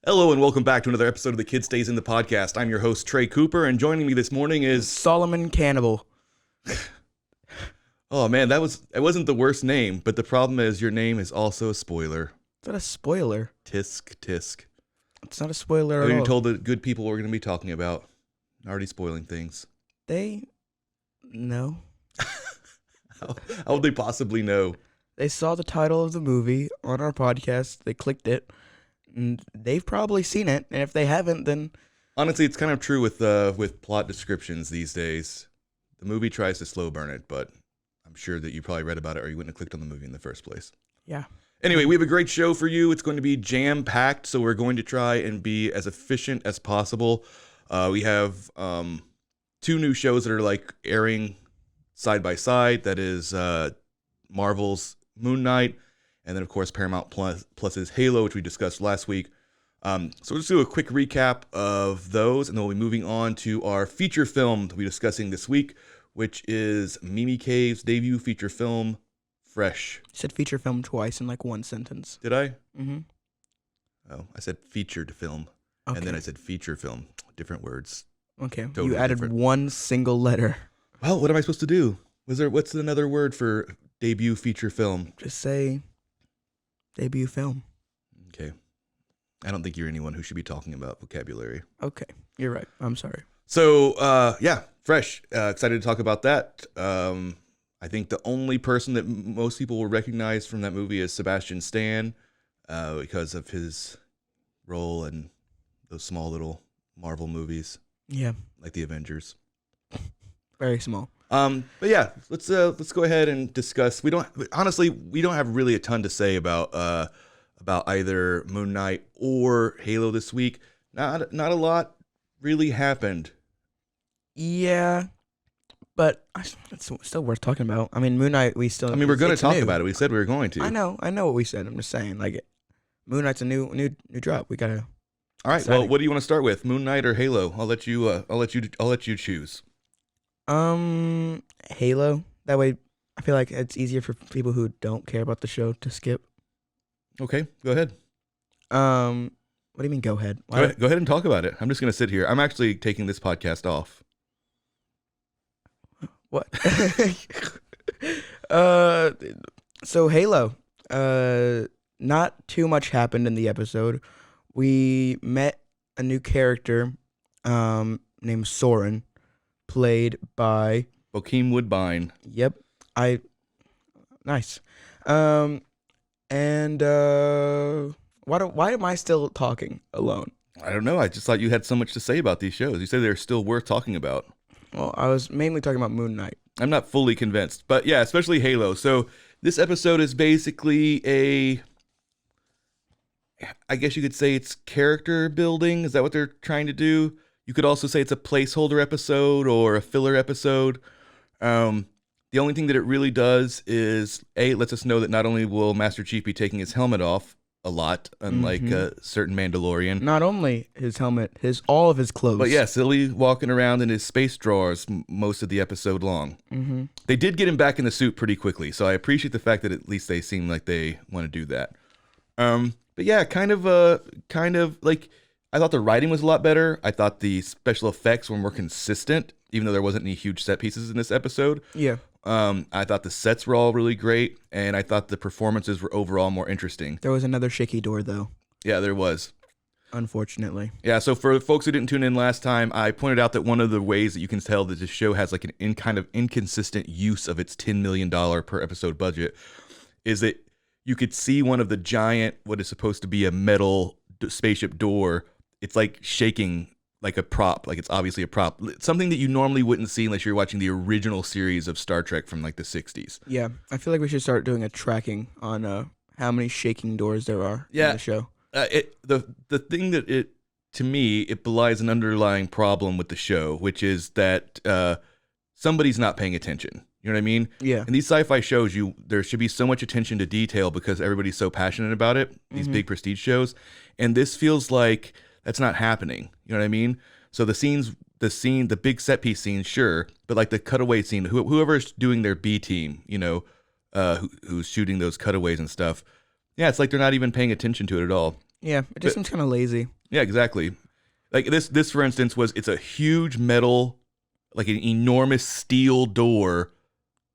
Hello and welcome back to another episode of The Kid Stays in the Podcast. I'm your host, Trey Cooper, and joining me this morning is... Solomon Cannibal. Oh man, it wasn't the worst name, but the problem is your name is also a spoiler. Is that a spoiler? Tisk. It's not a spoiler I at even all. told the good people we're going to be talking about. Already spoiling things. No. How would they possibly know? They saw the title of the movie on our podcast. They clicked it. And they've probably seen it. And if they haven't, then... Honestly, it's kind of true with plot descriptions these days. The movie tries to slow burn it, but I'm sure that you probably read about it or you wouldn't have clicked on the movie in the first place. Yeah. Anyway, we have a great show for you. It's going to be jam-packed, so we're going to try and be as efficient as possible. We have two new shows that are like airing side by side. That is Marvel's Moon Knight, and then of course Paramount Plus's Halo, which we discussed last week. So we'll just do a quick recap of those, and then we'll be moving on to our feature film that we'll be discussing this week, which is Mimi Cave's debut feature film, Fresh. You said feature film twice in like one sentence. Did I? Mm-hmm. Oh, I said featured film, Okay. and then I said feature film. Different words. Okay. Totally you added different. one single letter. Well, what am I supposed to do? What's another word for debut feature film? Just say debut film. Okay. I don't think you're anyone who should be talking about vocabulary. Okay. You're right. I'm sorry. So, yeah, Fresh. Excited to talk about that. I think the only person that most people will recognize from that movie is Sebastian Stan, because of his role in those small little Marvel movies, Yeah. like the Avengers. Very small. But yeah, let's go ahead and discuss. We don't have really a ton to say about either Moon Knight or Halo this week. Not a lot really happened. Yeah. But it's still worth talking about. I mean, Moon Knight, we're We're going to talk about it. We said we were going to. I know what we said. I'm just saying, like, Moon Knight's a new drop. We gotta. All right. Exciting. Well, what do you want to start with, Moon Knight or Halo? I'll let you choose. Halo. That way, I feel like it's easier for people who don't care about the show to skip. Okay, go ahead. What do you mean? Go ahead. Go ahead and talk about it. I'm just going to sit here. I'm actually taking this podcast off. What? So Halo. Not too much happened in the episode. We met a new character, named Soren, played by. Bokeem Woodbine. Yep. Nice. And why am I still talking alone? I don't know. I just thought you had so much to say about these shows. You said they're still worth talking about. Well, I was mainly talking about Moon Knight. I'm not fully convinced, but yeah, especially Halo. So this episode is basically I guess you could say it's character building. Is that what they're trying to do? You could also say it's a placeholder episode or a filler episode. The only thing that it really does is it lets us know that not only will Master Chief be taking his helmet off a lot, unlike a certain Mandalorian. Not only his helmet, all of his clothes. But yes, he'll be walking around in his space drawers most of the episode long. Mm-hmm. They did get him back in the suit pretty quickly, so I appreciate the fact that at least they seem like they want to do that. But yeah, kind of like I thought the writing was a lot better. I thought the special effects were more consistent, even though there wasn't any huge set pieces in this episode. Yeah. I thought the sets were all really great, and I thought the performances were overall more interesting. There was another shaky door, though. Yeah, there was. Unfortunately. Yeah, so for folks who didn't tune in last time, I pointed out that one of the ways that you can tell that this show has like an kind of inconsistent use of its $10 million per episode budget is that you could see one of the giant, what is supposed to be a metal spaceship door. It's like shaking like a prop, like it's obviously a prop. Something that you normally wouldn't see unless you're watching the original series of Star Trek from like the 60s. Yeah, I feel like we should start doing a tracking on how many shaking doors there are in the show. The thing that to me, it belies an underlying problem with the show, which is that somebody's not paying attention. You know what I mean? Yeah. In these sci-fi shows, there should be so much attention to detail because everybody's so passionate about it, these big prestige shows. And this feels like that's not happening. You know what I mean? So the big set piece scenes, sure, but like the cutaway scene, whoever's doing their B team, who's shooting those cutaways and stuff, yeah, it's like they're not even paying attention to it at all. Yeah, it just seems kind of lazy. Yeah, exactly. Like this for instance it's a huge metal, like an enormous steel door.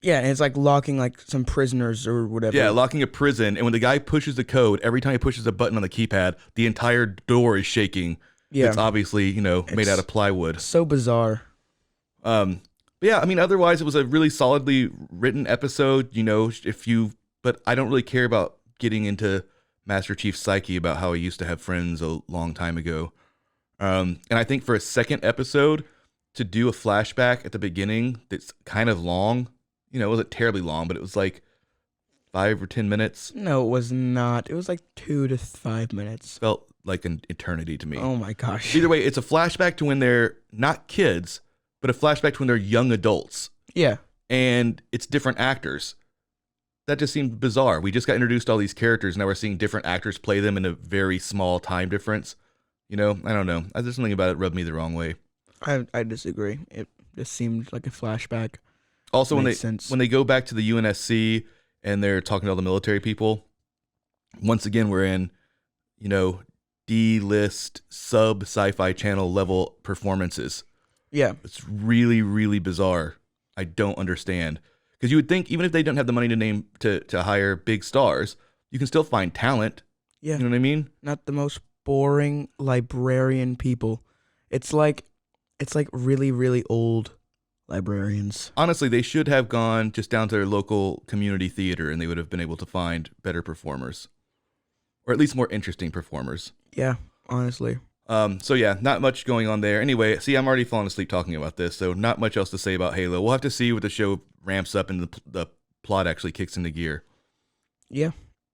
Yeah, and it's like locking like some prisoners or whatever. Yeah, locking a prison, and when the guy pushes the code, every time he pushes a button on the keypad, the entire door is shaking. Yeah. It's obviously, made out of plywood. So bizarre. But yeah, I mean, otherwise it was a really solidly written episode, but I don't really care about getting into Master Chief's psyche about how he used to have friends a long time ago. And I think for a second episode, to do a flashback at the beginning that's kind of long, it wasn't terribly long, but it was like 5 or 10 minutes. No, it was not. It was like 2 to 5 minutes. Felt like an eternity to me. Oh my gosh. Either way, it's a flashback to when they're not kids, but a flashback to when they're young adults. Yeah. And it's different actors. That just seemed bizarre. We just got introduced to all these characters. Now we're seeing different actors play them in a very small time difference. I don't know. There's something about it rubbed me the wrong way. I disagree. It just seemed like a flashback. Also, when sense. when they go back to the UNSC and they're talking to all the military people, once again we're in, D-list sub Sci-Fi Channel level performances. Yeah. It's really, really bizarre. I don't understand. Because you would think even if they don't have the money to hire big stars, you can still find talent. Yeah. You know what I mean? Not the most boring librarian people. It's like really, really old librarians. Honestly, they should have gone just down to their local community theater and they would have been able to find better performers. Or at least more interesting performers. Yeah, honestly. So yeah, not much going on there. Anyway, see, I'm already falling asleep talking about this, so not much else to say about Halo. We'll have to see what the show ramps up and the plot actually kicks into gear. Yeah.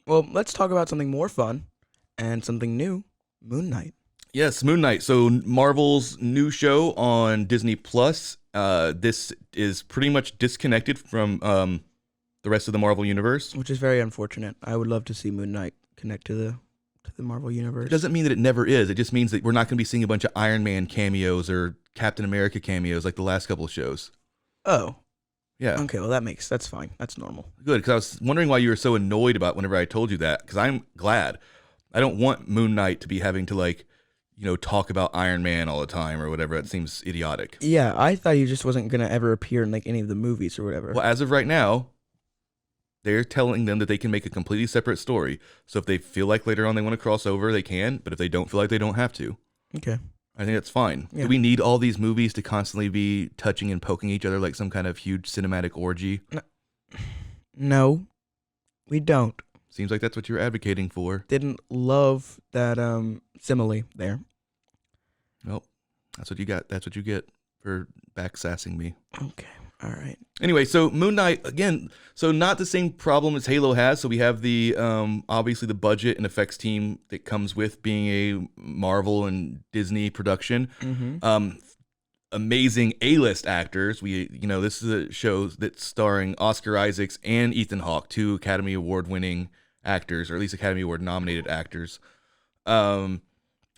Well, let's talk about something more fun and something new, Moon Knight. Yes, Moon Knight. So Marvel's new show on Disney Plus. This is pretty much disconnected from the rest of the Marvel universe. Which is very unfortunate. I would love to see Moon Knight connect to the Marvel universe. It doesn't mean that it never is. It just means that we're not going to be seeing a bunch of Iron Man cameos or Captain America cameos like the last couple of shows. Oh. Yeah. Okay, well that's fine. That's normal. Good, because I was wondering why you were so annoyed about whenever I told you that, because I'm glad. I don't want Moon Knight to be having to talk about Iron Man all the time or whatever. It seems idiotic. Yeah, I thought he just wasn't going to ever appear in like any of the movies or whatever. Well, as of right now, they're telling them that they can make a completely separate story. So if they feel like later on they want to cross over, they can. But if they don't feel like they don't have to. Okay. I think that's fine. Yeah. Do we need all these movies to constantly be touching and poking each other like some kind of huge cinematic orgy? No, we don't. Seems like that's what you're advocating for. Didn't love that simile there. Well, that's what you got. That's what you get for backsassing me. Okay. All right. Anyway, so Moon Knight, again, so not the same problem as Halo has. So we have the, obviously the budget and effects team that comes with being a Marvel and Disney production. Mm-hmm. Amazing A-list actors. This is a show that's starring Oscar Isaacs and Ethan Hawke, 2 Academy Award winning actors, or at least Academy Award nominated actors. Doing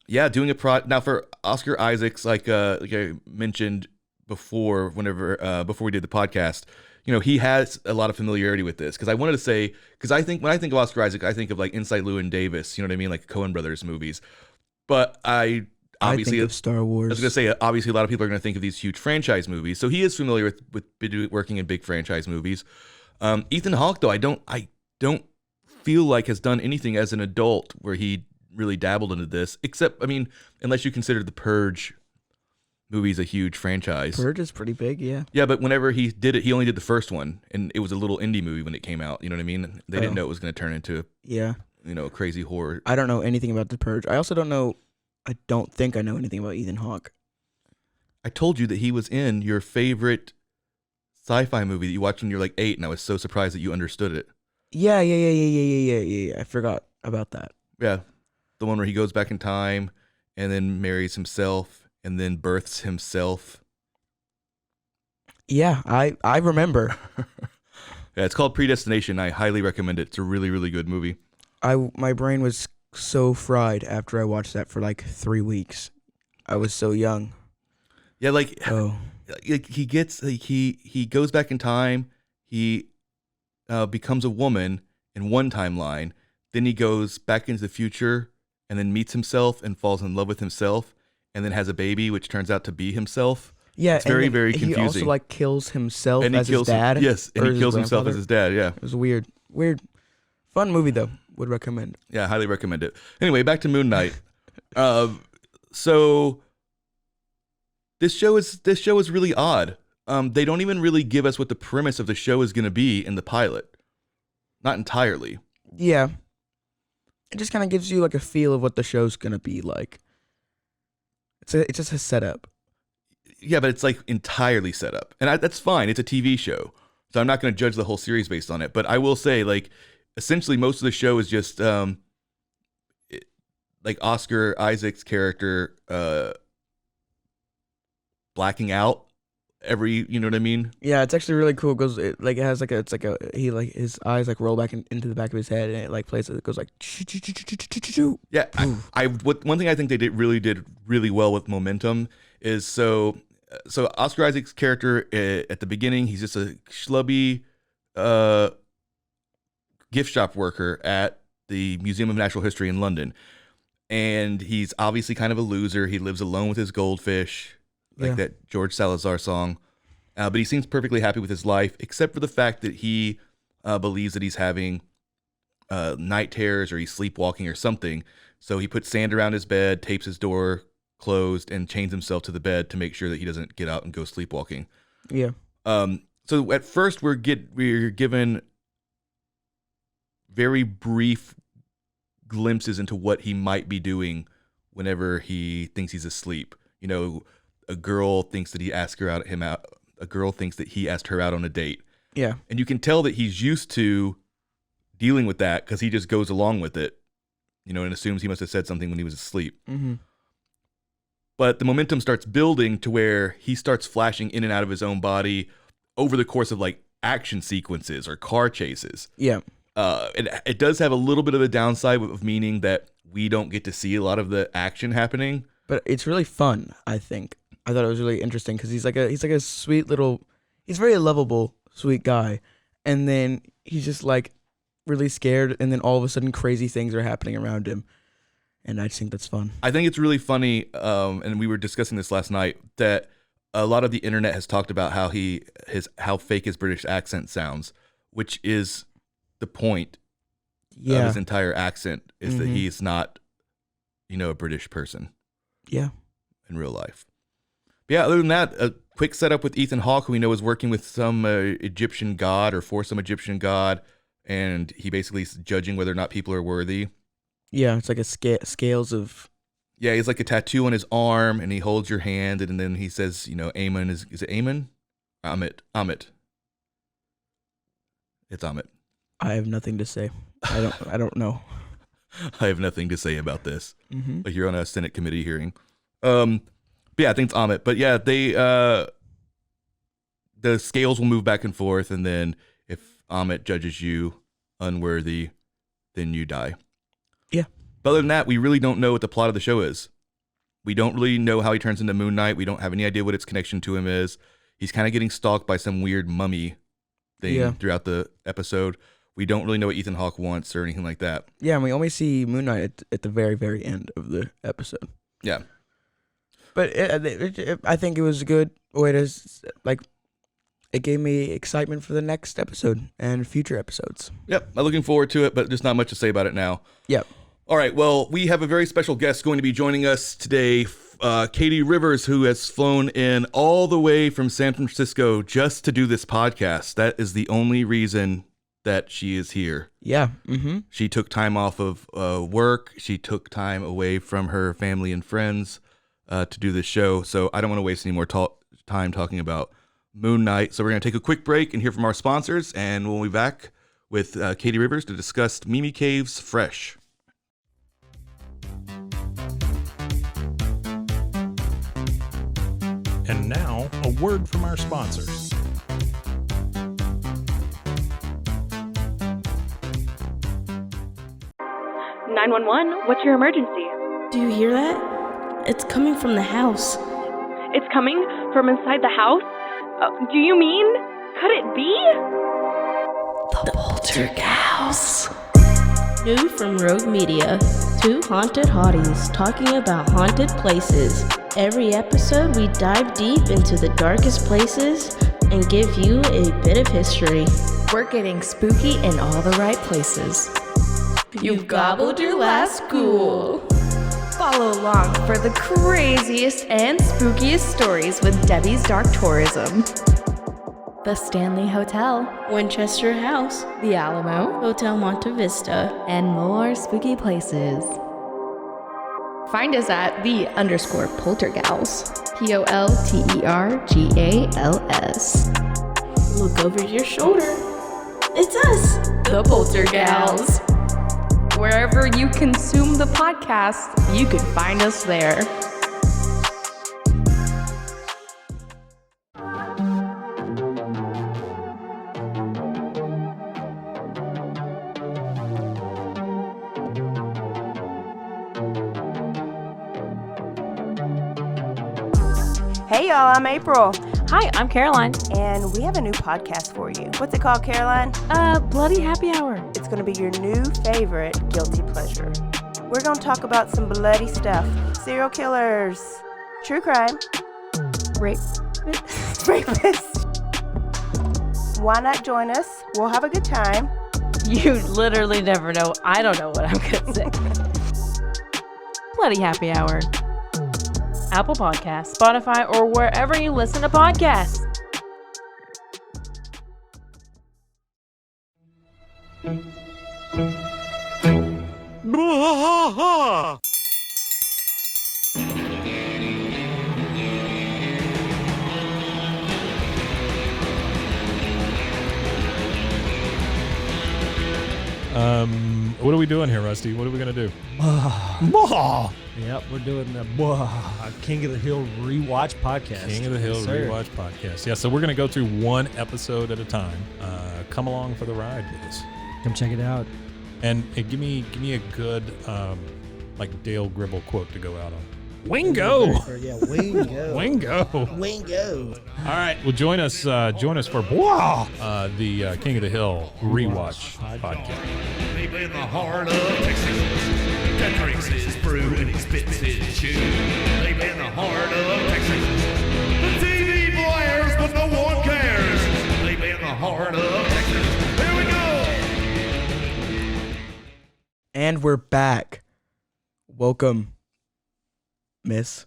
now for Oscar Isaacs, like I mentioned before, before we did the podcast, he has a lot of familiarity with this, because I wanted to say, because I think when I think of Oscar Isaac, I think of like Inside Llewyn Davis, you know what I mean, like Coen Brothers movies. But I think of Star Wars. I was gonna say, obviously a lot of people are gonna think of these huge franchise movies, so he is familiar with working in big franchise movies. Ethan Hawke, though, I don't feel like has done anything as an adult where he really dabbled into this, except, I mean, unless you consider the Purge movie's a huge franchise. Purge is pretty big, yeah. Yeah, but whenever he did it, he only did the first one, and it was a little indie movie when it came out. You know what I mean? They didn't know it was going to turn into crazy horror. I don't know anything about the Purge. I also don't think I know anything about Ethan Hawke. I told you that he was in your favorite sci-fi movie that you watched when you were like 8, and I was so surprised that you understood it. Yeah. I forgot about that. Yeah, the one where he goes back in time and then marries himself and then births himself. Yeah, I remember. Yeah, it's called Predestination. I highly recommend it. It's a really, really good movie. My brain was so fried after I watched that for like 3 weeks. I was so young. Yeah, like he gets he goes back in time. He becomes a woman in one timeline. Then he goes back into the future and then meets himself and falls in love with himself and then has a baby, which turns out to be himself. Yeah, It's very, and then very he confusing. also like kills himself And he as kills his dad. Yes, and or he his kills himself grandfather. as his dad. Yeah. It was weird, fun movie though. Would recommend. Yeah, highly recommend it. Anyway, back to Moon Knight. So this show is really odd. They don't even really give us what the premise of the show is going to be in the pilot. Not entirely. Yeah, it just kind of gives you like a feel of what the show's gonna be like. It's just a setup. Yeah, but it's like entirely set up, and that's fine. It's a TV show, so I'm not going to judge the whole series based on it. But I will say, like, essentially, most of the show is just like Oscar Isaac's character blacking out every, you know what I mean? Yeah, it's actually really cool. It has like he like his eyes like roll back into the back of his head, and it like plays. It goes like. Yeah, one thing I think they did really well with momentum is so Oscar Isaac's character at the beginning, he's just a schlubby gift shop worker at the Museum of Natural History in London, and he's obviously kind of a loser. He lives alone with his goldfish, like that George Salazar song, but he seems perfectly happy with his life, except for the fact that he believes that he's having night terrors or he's sleepwalking or something. So he puts sand around his bed, tapes his door closed, and chains himself to the bed to make sure that he doesn't get out and go sleepwalking. Yeah. So at first we're given very brief glimpses into what he might be doing whenever he thinks he's asleep. You know, a girl thinks that he asked her out. A girl thinks that he asked her out on a date. Yeah. And you can tell that he's used to dealing with that because he just goes along with it, you know, and assumes he must have said something when he was asleep. Mm-hmm. But the momentum starts building to where he starts flashing in and out of his own body over the course of like action sequences or car chases. Yeah. It does have a little bit of a downside of meaning that we don't get to see a lot of the action happening. But it's really fun, I think. I thought it was really interesting because he's like a sweet little, he's very lovable, sweet guy. And then he's just like really scared, and then all of a sudden crazy things are happening around him. And I just think that's fun. I think it's really funny, and we were discussing this last night, that a lot of the internet has talked about how fake his British accent sounds, which is the point of his entire accent, is that he's not, you know, a British person. Yeah. In real life. But yeah, other than that, a quick setup with Ethan Hawke, who we know is working with some Egyptian god or for some Egyptian god, and he basically is judging whether or not people are worthy. Yeah, it's like a scales of... Yeah, he's like a tattoo on his arm, and he holds your hand, and then he says, you know, Amen is it Amen? Amit. It's Amit. I have nothing to say. I don't know. I have nothing to say about this. Mm-hmm. Like you're on a Senate committee hearing. But yeah, I think it's Amit. But yeah, they the scales will move back and forth, and then if Amit judges you unworthy, then you die. Yeah. But other than that, we really don't know what the plot of the show is. We don't really know how he turns into Moon Knight. We don't have any idea what its connection to him is. He's kind of getting stalked by some weird mummy thing throughout the episode. We don't really know what Ethan Hawke wants or anything like that. Yeah, and we only see Moon Knight at the very, very end of the episode. Yeah. But I think it was a good way to, like, it gave me excitement for the next episode and future episodes. Yep, I'm looking forward to it, but there's not much to say about it now. Yep. All right, well, we have a very special guest going to be joining us today, Katie Rivers, who has flown in all the way from San Francisco just to do this podcast. That is the only reason that she is here. Yeah. Mm-hmm. She took time off of work. She took time away from her family and friends to do this show. So I don't want to waste any more time talking about Moon Knight. So we're going to take a quick break and hear from our sponsors, and we'll be back with Katie Rivers to discuss Mimi Cave's Fresh. And now, a word from our sponsors. "911, what's your emergency?" Do you hear that? It's coming from the house. It's coming from inside the house? Do you mean? Could it be? The poltergeist. New from Rogue Media. Two haunted hotties talking about haunted places. Every episode, we dive deep into the darkest places and give you a bit of history. We're getting spooky in all the right places. You've gobbled your last ghoul. Follow along for the craziest and spookiest stories with Debbie's Dark Tourism. The Stanley Hotel, Winchester House, the Alamo, Hotel Monte Vista, and more spooky places. Find us at _Poltergals. POLTERGALS. Look over your shoulder. It's us, The Poltergals. Wherever you consume the podcast, you can find us there. Hey y'all, I'm April, Hi, I'm Caroline. and we have a new podcast for you. What's it called, Caroline? Bloody Happy Hour. It's going to be your new favorite guilty pleasure. We're going to talk about some bloody stuff, serial killers, true crime, Rape. rapists. Why not join us? We'll have a good time. You literally never know. I don't know what I'm going to say. Bloody Happy Hour. Apple Podcasts, Spotify, or wherever you listen to podcasts. What are we doing here, Rusty? What are we gonna do? Yep, we're doing the King of the Hill rewatch podcast. King of the Hill Yes, sir. rewatch podcast. Yeah, so we're gonna go through one episode at a time. Come along for the ride with us, Come check it out. and give me a good like Dale Gribble quote to go out on. Wingo, Yeah, Wingo. Wingo. Wingo. All right, well join us for the King of the Hill rewatch podcast. Deep in the heart of Texas, that drinks his brew and he spits his chew. Deep in the heart of Texas, the TV blares but no one cares. Deep in the heart of Texas, here we go. And we're back. Welcome, Miss.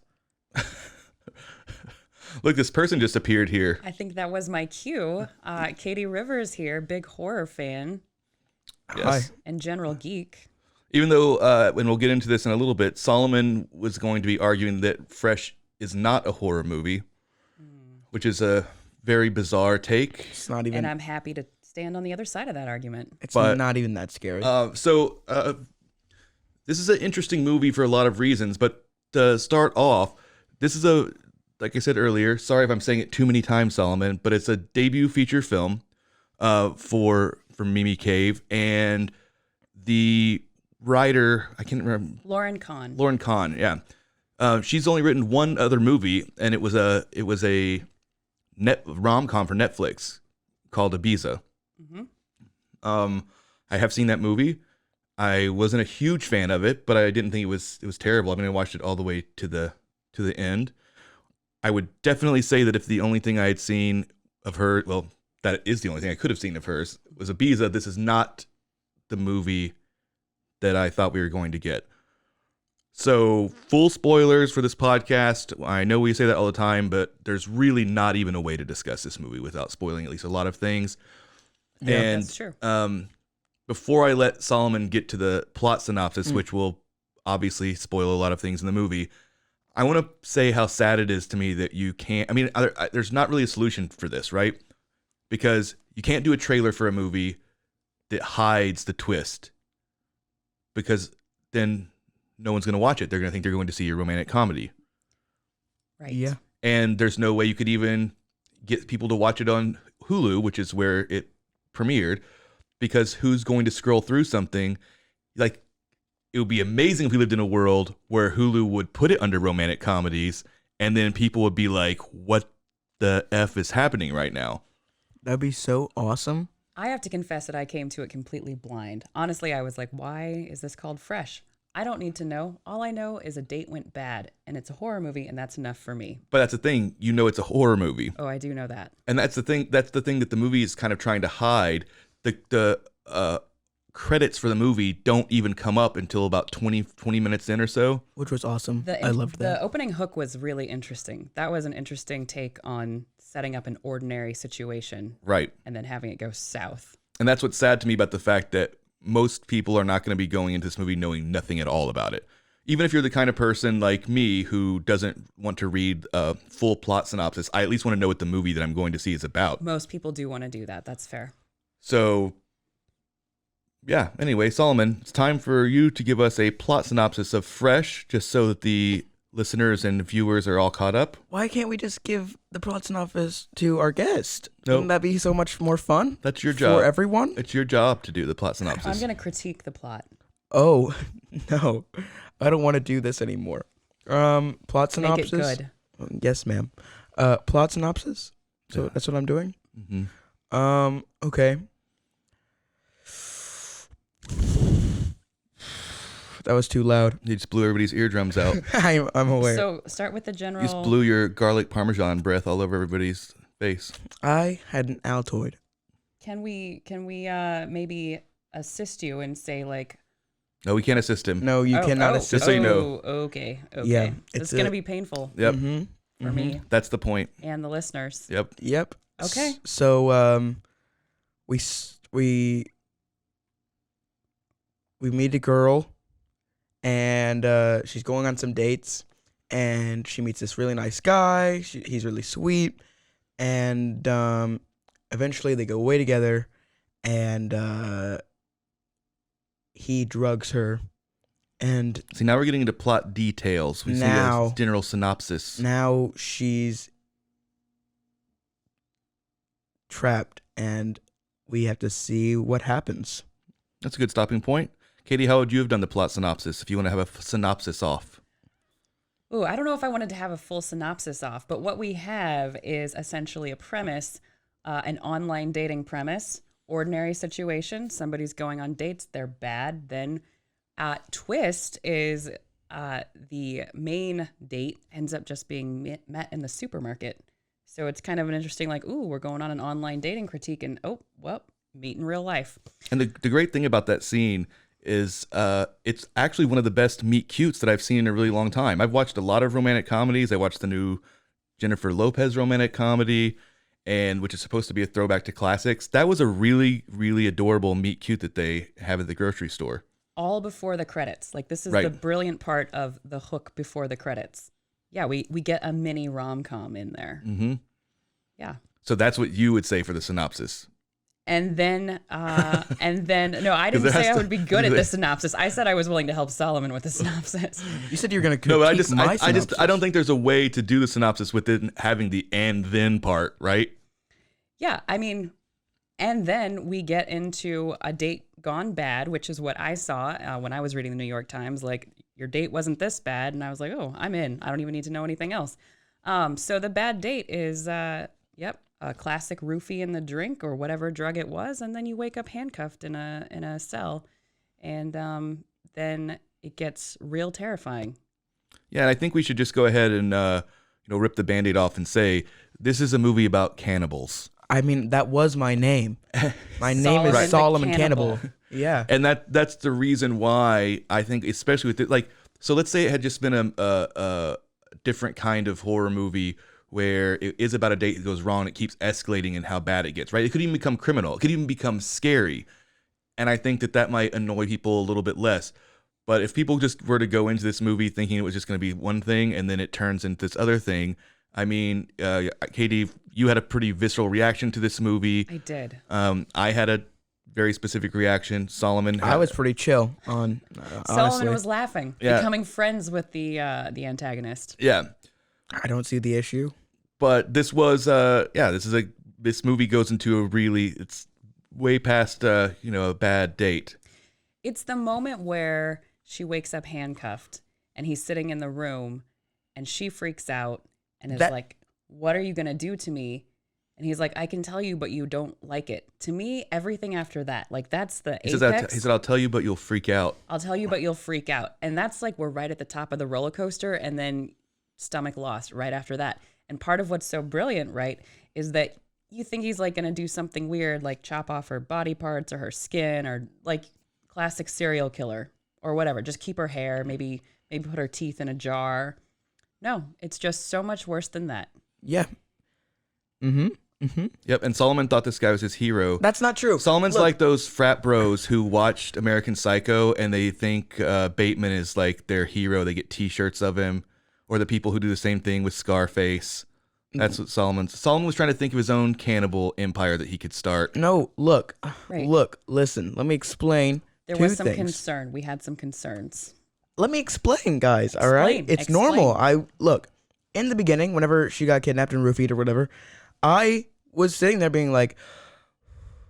Look, this person just appeared here. I think that was my cue. Katie Rivers here, big horror fan Yes. and general geek. Even though, and we'll get into this in a little bit, Solomon was going to be arguing that Fresh is not a horror movie, which is a very bizarre take. It's not even. And I'm happy to stand on the other side of that argument. It's but- not even that scary. This is an interesting movie for a lot of reasons, but to start off, this is like I said earlier, sorry if I'm saying it too many times, Solomon, but it's a debut feature film for Mimi Cave, and the writer, I can't remember. Lauren Kahn. Lauren Kahn, yeah. She's only written one other movie, and it was a rom-com for Netflix called Ibiza. Mm-hmm. I have seen that movie. I wasn't a huge fan of it, but I didn't think it was terrible. I mean, I watched it all the way to the end. I would definitely say that if the only thing I had seen of her, well, that is the only thing I could have seen of hers, was Ibiza, this is not the movie that I thought we were going to get. So, full spoilers for this podcast. I know we say that all the time, but there's really not even a way to discuss this movie without spoiling at least a lot of things. Yeah, And that's true. before I let Solomon get to the plot synopsis, which will obviously spoil a lot of things in the movie, I want to say how sad it is to me that you can't. I mean, there's not really a solution for this, right? Because you can't do a trailer for a movie that hides the twist, because then no one's going to watch it. They're going to think they're going to see a romantic comedy. Right. Yeah. And there's no way you could even get people to watch it on Hulu, which is where it premiered, because who's going to scroll through something? Like, it would be amazing if we lived in a world where Hulu would put it under romantic comedies, and then people would be like, what the F is happening right now? That'd be so awesome. I have to confess that I came to it completely blind. Honestly, I was like, why is this called Fresh? I don't need to know. All I know is a date went bad, and it's a horror movie, and that's enough for me. But that's the thing, you know, it's a horror movie. Oh, I do know that. And that's the thing that the movie is kind of trying to hide. The credits for the movie don't even come up until about 20 minutes in or so. Which was awesome. I loved that. The opening hook was really interesting. That was an interesting take on setting up an ordinary situation. Right. And then having it go south. And that's what's sad to me about the fact that most people are not going to be going into this movie knowing nothing at all about it. Even if you're the kind of person like me who doesn't want to read a full plot synopsis, I at least want to know what the movie that I'm going to see is about. Most people do want to do that. That's fair. So, yeah. Anyway, Solomon, it's time for you to give us a plot synopsis of Fresh, just so that the listeners and viewers are all caught up. Why can't we just give the plot synopsis to our guest? Nope. Wouldn't that be so much more fun? That's your job. For everyone? It's your job to do the plot synopsis. I'm going to critique the plot. Oh, no. I don't want to do this anymore. Plot synopsis? Make it good. Yes, ma'am. Plot synopsis? So that's what I'm doing? Mm-hmm. Okay. That was too loud. You just blew everybody's eardrums out. I'm aware. So start with the general. You just blew your garlic parmesan breath all over everybody's face. I had an Altoid. Can we maybe assist you and say like? No, we can't assist him. No, you cannot assist. Just so you know. Okay. Yeah, it's gonna be painful. Yep. For me. That's the point. And the listeners. Yep. Okay. So we meet a girl, and she's going on some dates, and she meets this really nice guy. He's really sweet, and eventually they go away together, and he drugs her. And see, now we're getting into plot details. We see a general synopsis. Now she's trapped, and we have to see what happens. That's a good stopping point. Katie, how would you have done the plot synopsis if you want to have a synopsis off? Ooh, I don't know if I wanted to have a full synopsis off, but what we have is essentially a premise, an online dating premise, ordinary situation. Somebody's going on dates, they're bad. Then twist is the main date ends up just being met in the supermarket. So it's kind of an interesting, like, ooh, we're going on an online dating critique, and oh, well, meet in real life. And the great thing about that scene is it's actually one of the best meet cutes that I've seen in a really long time. I've watched a lot of romantic comedies. I watched the new Jennifer Lopez romantic comedy, and which is supposed to be a throwback to classics. That was a really, really adorable meet cute that they have at the grocery store. All before the credits. Like, this is Right. the brilliant part of the hook before the credits. Yeah, we get a mini rom-com in there. Mm-hmm. Yeah. So that's what you would say for the synopsis. And then, no, I didn't say I would be good at the synopsis. I said I was willing to help Solomon with the synopsis. You said you were going to No, but critique I don't think there's a way to do the synopsis within having the and then part, right? Yeah, I mean, and then we get into a date gone bad, which is what I saw when I was reading the New York Times. Like, your date wasn't this bad, and I was like, oh, I'm in. I don't even need to know anything else. So the bad date is, a classic roofie in the drink or whatever drug it was, and then you wake up handcuffed in a cell, and then it gets real terrifying. Yeah, and I think we should just go ahead and rip the Band-Aid off and say this is a movie about cannibals. I mean, that was my name. My name is Solomon Cannibal. Yeah. And that's the reason why I think, especially with it, like, so let's say it had just been a different kind of horror movie where it is about a date that goes wrong, it keeps escalating in how bad it gets, right? It could even become criminal. It could even become scary. And I think that might annoy people a little bit less. But if people just were to go into this movie thinking it was just going to be one thing and then it turns into this other thing, I mean, Katie, you had a pretty visceral reaction to this movie. I did. I had a very specific reaction. Solomon, I was pretty chill on. Solomon was laughing, Yeah. becoming friends with the antagonist. Yeah, I don't see the issue. but this was this movie goes into it's way past a bad date. It's the moment where she wakes up handcuffed and he's sitting in the room and she freaks out and is like, what are you going to do to me? And he's like, I can tell you, but you don't like it. To me, everything after that, like that's the He apex. said, I'll tell you, but you'll freak out. I'll tell you, but you'll freak out. And that's like we're right at the top of the roller coaster, and then stomach lost right after that. And part of what's so brilliant, right, is that you think he's like going to do something weird, like chop off her body parts or her skin, or like classic serial killer or whatever. Just keep her hair, maybe put her teeth in a jar. No, it's just so much worse than that. Yeah. Yep, and Solomon thought this guy was his hero. That's not true. Solomon's Look. like those frat bros who watched American Psycho and they think Bateman is like their hero. They get T-shirts of him, or the people who do the same thing with Scarface. That's what Solomon was trying to think of his own cannibal empire that he could start. No, look, Right. listen. Let me explain. There two was some things. concern. We had some concerns. Let me explain, guys. All right, Explain, it's normal. explain. Look in the beginning, whenever she got kidnapped and roofied or whatever, I was sitting there being like,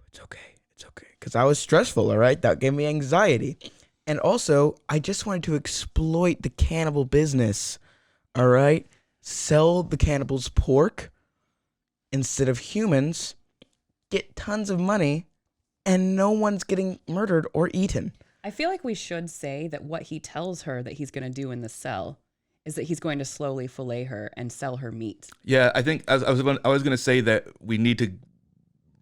it's okay, because I was stressful. All right, that gave me anxiety, and also I just wanted to exploit the cannibal business. All right, sell the cannibals pork instead of humans, get tons of money, and no one's getting murdered or eaten. I feel like we should say that what he tells her that he's going to do in the cell is that he's going to slowly fillet her and sell her meat. Yeah, I think I was going to say that we need to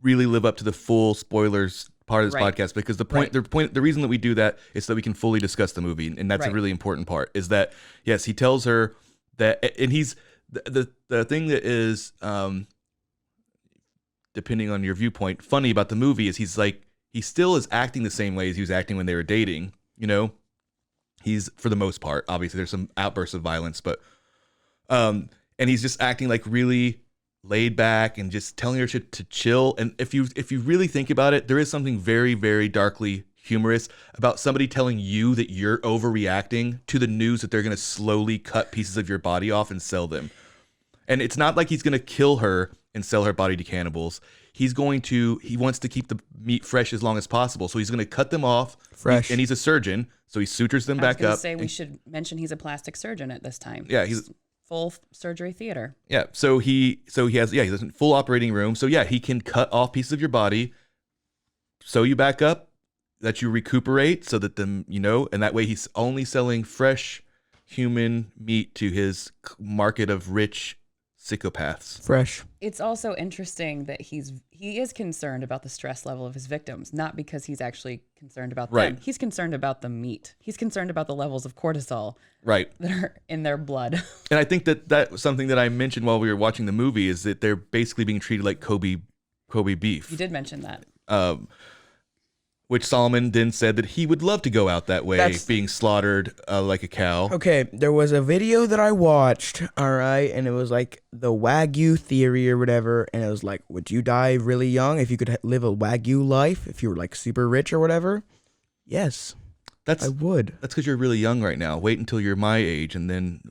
really live up to the full spoilers part of this Right. podcast, because the reason that we do that is so that we can fully discuss the movie, and that's a Right. really important part. Is that yes, he tells her that, and he's the thing that is depending on your viewpoint, funny about the movie is he's like, he still is acting the same way as he was acting when they were dating, you know? He's, for the most part, obviously there's some outbursts of violence, but, and he's just acting like really laid back and just telling her to chill. And if you really think about it, there is something very, very darkly humorous about somebody telling you that you're overreacting to the news that they're going to slowly cut pieces of your body off and sell them. And it's not like he's going to kill her and sell her body to cannibals. He wants to keep the meat fresh as long as possible. So he's going to cut them off Fresh. And he's a surgeon. So he sutures them back I was up. going to say we should mention he's a plastic surgeon at this time. Yeah, he's full surgery theater. Yeah, so he has he has a full operating room. So yeah, he can cut off pieces of your body, sew you back up, let you recuperate, so that and that way he's only selling fresh human meat to his market of rich psychopaths. Fresh. It's also interesting that he is concerned about the stress level of his victims, not because he's actually concerned about Right. them. He's concerned about the meat. He's concerned about the levels of cortisol Right. that are in their blood. And I think that was something that I mentioned while we were watching the movie, is that they're basically being treated like Kobe beef. You did mention that. Which Solomon then said that he would love to go out that way, That's- being slaughtered like a cow. Okay, there was a video that I watched, all right, and it was like the Wagyu theory or whatever, and it was like, would you die really young if you could live a Wagyu life if you were like super rich or whatever? Yes, That's I would. That's because you're really young right now. Wait until you're my age, and then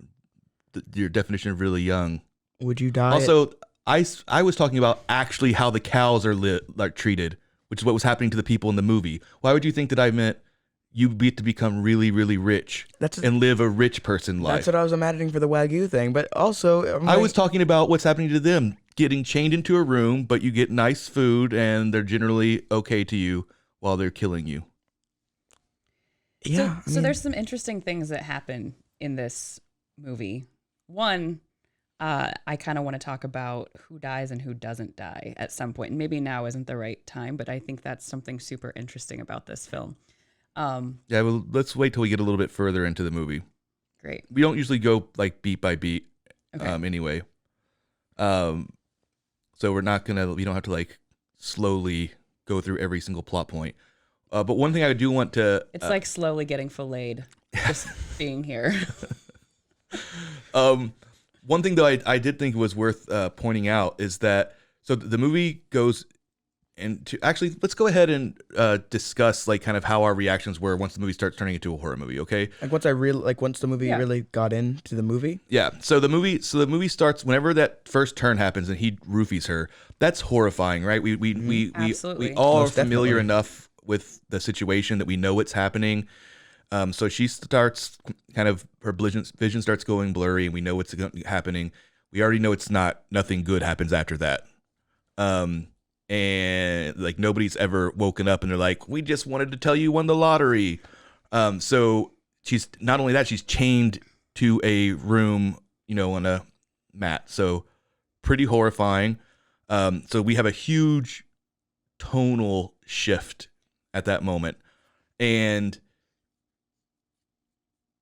your definition of really young. Would you die? Also, I was talking about actually how the cows are treated, which is what was happening to the people in the movie. Why would you think that I meant you to become really, really rich and live a rich person life? That's what I was imagining for the Wagyu thing, but also I was talking about what's happening to them, getting chained into a room, but you get nice food and they're generally okay to you while they're killing you. Yeah. So there's some interesting things that happen in this movie. One, I kind of want to talk about who dies and who doesn't die at some point. And maybe now isn't the right time, but I think that's something super interesting about this film. Yeah, well, let's wait till we get a little bit further into the movie. Great. We don't usually go like beat by beat, Okay. anyway. So we don't have to like slowly go through every single plot point. But one thing I do want to... It's like slowly getting filleted, just being here. One thing though I did think was worth pointing out is that, so the movie goes into, actually, let's go ahead and discuss like kind of how our reactions were once the movie starts turning into a horror movie, okay? like once the movie really got into the movie. Yeah. So the movie starts whenever that first turn happens and he roofies her. That's horrifying, right? We Absolutely. all Most are familiar definitely. enough with the situation that we know what's happening. So she starts kind of, her vision starts going blurry, and we know what's happening. We already know nothing good happens after that. and like nobody's ever woken up and they're like, we just wanted to tell you won the lottery. So she's not only that, she's chained to a room, on a mat. So pretty horrifying. So we have a huge tonal shift at that moment. And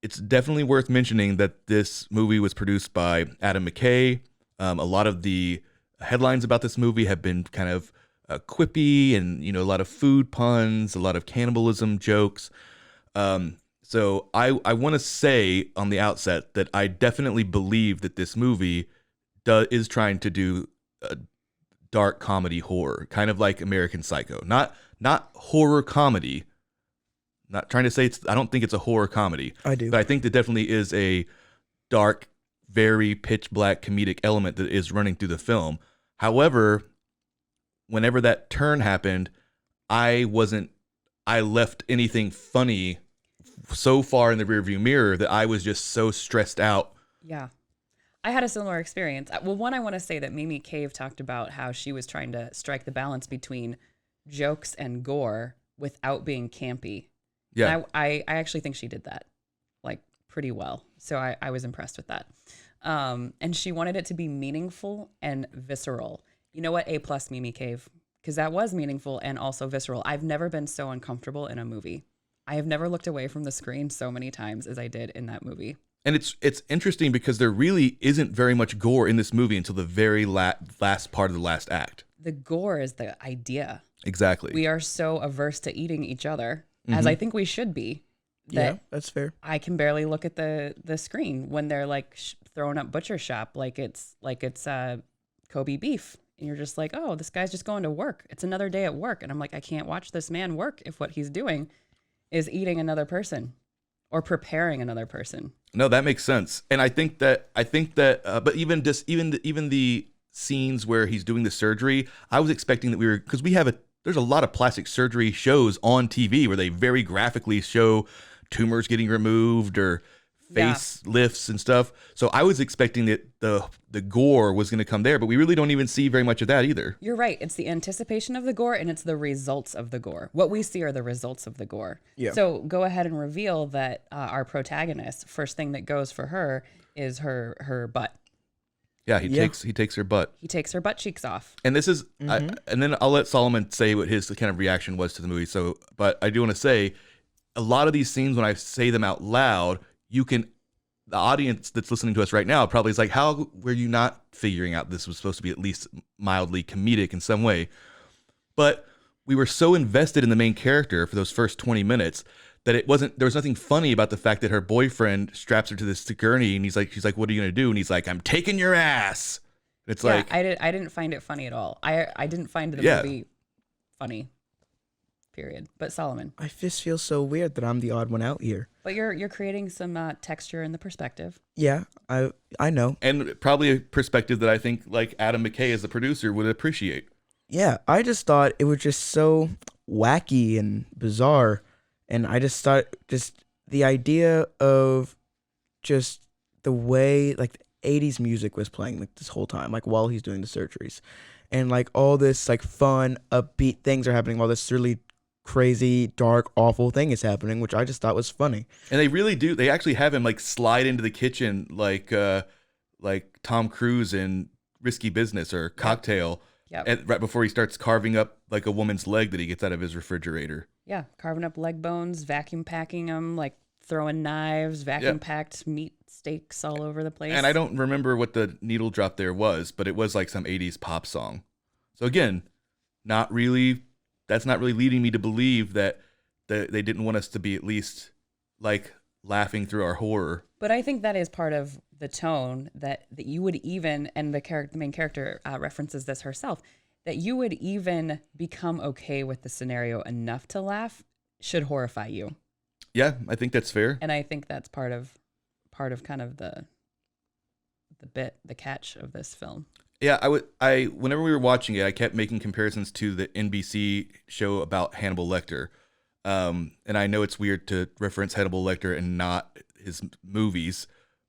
it's definitely worth mentioning that this movie was produced by Adam McKay. A lot of the headlines about this movie have been kind of quippy and, a lot of food puns, a lot of cannibalism jokes. So I want to say on the outset that I definitely believe that this movie is trying to do a dark comedy horror, kind of like American Psycho. Not horror comedy. Not trying to say I don't think it's a horror comedy. I do. But I think there definitely is a dark, very pitch black comedic element that is running through the film. However, whenever that turn happened, I left anything funny so far in the rearview mirror that I was just so stressed out. Yeah. I had a similar experience. Well, one, I want to say that Mimi Cave talked about how she was trying to strike the balance between jokes and gore without being campy. Yeah. And I actually think she did that like pretty well. So I was impressed with that. And she wanted it to be meaningful and visceral. You know what? A+ Mimi Cave, because that was meaningful and also visceral. I've never been so uncomfortable in a movie. I have never looked away from the screen so many times as I did in that movie. And it's interesting because there really isn't very much gore in this movie until the very last part of the last act. The gore is the idea. Exactly. We are so averse to eating each other, as I think we should be. Yeah, that's fair. I can barely look at the screen when they're like throwing up butcher shop like it's Kobe beef. And you're just like, oh, this guy's just going to work. It's another day at work. And I'm like, I can't watch this man work if what he's doing is eating another person or preparing another person. No, that makes sense. And I think that, but even the scenes where he's doing the surgery, I was expecting that because there's a lot of plastic surgery shows on TV where they very graphically show tumors getting removed or face lifts and stuff. So I was expecting that the gore was going to come there, but we really don't even see very much of that either. You're right. It's the anticipation of the gore and it's the results of the gore. What we see are the results of the gore. Yeah. So go ahead and reveal that our protagonist, first thing that goes for her is her butt. Yeah, he takes her butt. He takes her butt cheeks off. And this is, and then I'll let Solomon say what his kind of reaction was to the movie. So, but I do want to say, a lot of these scenes, when I say them out loud, the audience that's listening to us right now probably is like, how were you not figuring out this was supposed to be at least mildly comedic in some way? But we were so invested in the main character for those first 20 minutes that there was nothing funny about the fact that her boyfriend straps her to this gurney and she's like, what are you going to do? And he's like, I'm taking your ass. It's like, I didn't find it funny at all. I didn't find the movie funny. Period. But Solomon, I just feel so weird that I'm the odd one out here. But you're creating some texture in the perspective. Yeah, I know. And probably a perspective that I think like Adam McKay as the producer would appreciate. Yeah, I just thought it was just so wacky and bizarre. And I just thought the idea of just the way like the 80s music was playing like this whole time, like while he's doing the surgeries. And like all this like fun, upbeat things are happening while this really crazy, dark, awful thing is happening, which I just thought was funny. And they really do. They actually have him like slide into the kitchen like Tom Cruise in Risky Business or Cocktail. Yeah. Right before he starts carving up like a woman's leg that he gets out of his refrigerator. Yeah, carving up leg bones, vacuum packing them, like throwing knives, vacuum packed meat steaks all over the place. And I don't remember what the needle drop there was, but it was like some 80s pop song. So again, that's not really leading me to believe that they didn't want us to be at least like laughing through our horror. But I think that is part of the tone that you would even, and the main character references this herself, that you would even become okay with the scenario enough to laugh should horrify you. Yeah, I think that's fair. And I think that's part of kind of the catch of this film. Yeah, whenever we were watching it, I kept making comparisons to the NBC show about Hannibal Lecter. And I know it's weird to reference Hannibal Lecter and not his movies,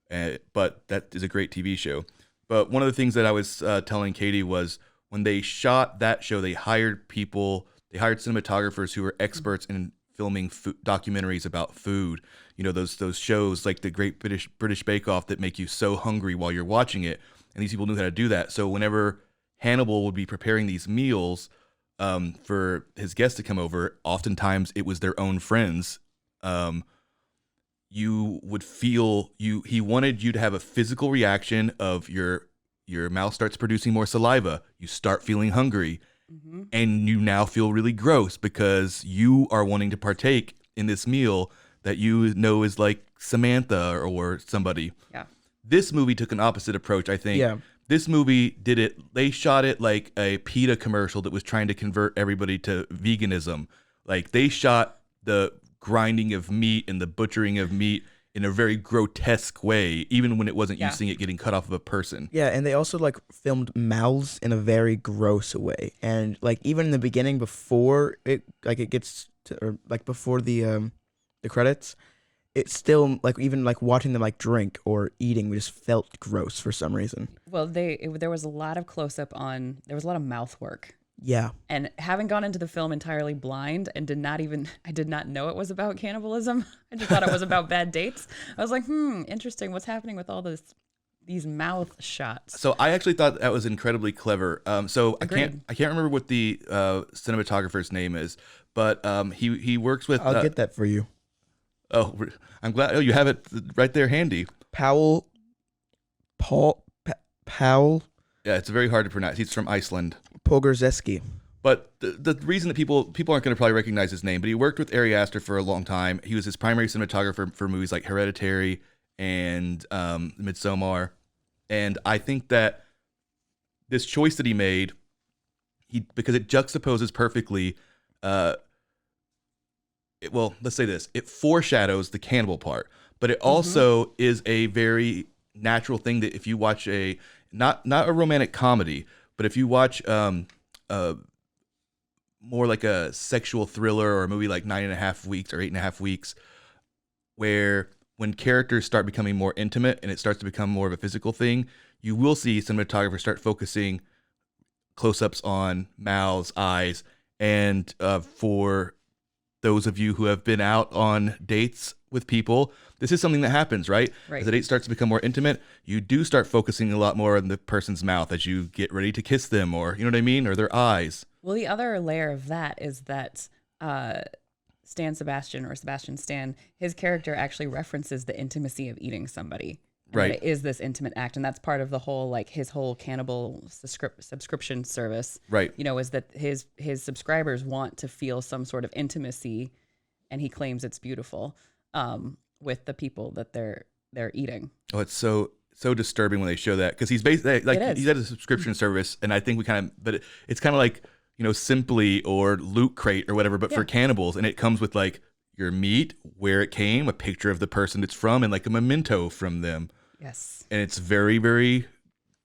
but that is a great TV show. But one of the things that I was telling Katie was when they shot that show, they hired cinematographers who were experts in filming documentaries about food. You know, those shows like the Great British Bake Off that make you so hungry while you're watching it. And these people knew how to do that. So whenever Hannibal would be preparing these meals for his guests to come over, oftentimes it was their own friends. You would feel he wanted you to have a physical reaction of your mouth starts producing more saliva. You start feeling hungry. Mm-hmm. And you now feel really gross because you are wanting to partake in this meal that you know is like Samantha or somebody. Yeah. This movie took an opposite approach, I think. Yeah. This movie they shot it like a PETA commercial that was trying to convert everybody to veganism. Like they shot the grinding of meat and the butchering of meat in a very grotesque way, even when it wasn't you seeing it getting cut off of a person. Yeah, and they also like filmed mouths in a very gross way, and like even in the beginning, before it gets to, or like before the credits, it's still like even like watching them like drink or eating, we just felt gross for some reason. Well, there was a lot of close up on. There was a lot of mouth work. Yeah. And having gone into the film entirely blind and I did not know it was about cannibalism. I just thought it was about bad dates. I was like, interesting. What's happening with all these mouth shots? So I actually thought that was incredibly clever. So Agreed. I can't remember what the cinematographer's name is, but he works with. I'll get that for you. Oh, I'm glad. Oh, you have it right there handy. Powell. Yeah, it's very hard to pronounce. He's from Iceland. Pogorzeski. But the reason that people aren't going to probably recognize his name, but he worked with Ari Aster for a long time. He was his primary cinematographer for movies like Hereditary and Midsommar. And I think that this choice that he made, because it juxtaposes perfectly, let's say this, it foreshadows the cannibal part, but it also is a very natural thing that if you watch not a romantic comedy, but if you watch more like a sexual thriller or a movie like 9.5 Weeks or 8.5 Weeks, where when characters start becoming more intimate and it starts to become more of a physical thing, you will see cinematographers start focusing close-ups on mouths, eyes, and for those of you who have been out on dates with people, this is something that happens, right? Right. As the date starts to become more intimate, you do start focusing a lot more on the person's mouth as you get ready to kiss them, or you know what I mean, or their eyes. Well, the other layer of that is that Sebastian Stan, his character actually references the intimacy of eating somebody. And Right. that it is this intimate act. And that's part of the whole, like his whole cannibal subscription service. Right. You know, is that his subscribers want to feel some sort of intimacy, and he claims it's beautiful with the people that they're eating. Oh, it's so disturbing when they show that, because he's basically like It is. he's at a subscription service, and I think it's kind of like, you know, Simply or Loot Crate or whatever, but for cannibals, and it comes with like your meat, where it came, a picture of the person it's from, and like a memento from them. Yes. And it's very, very,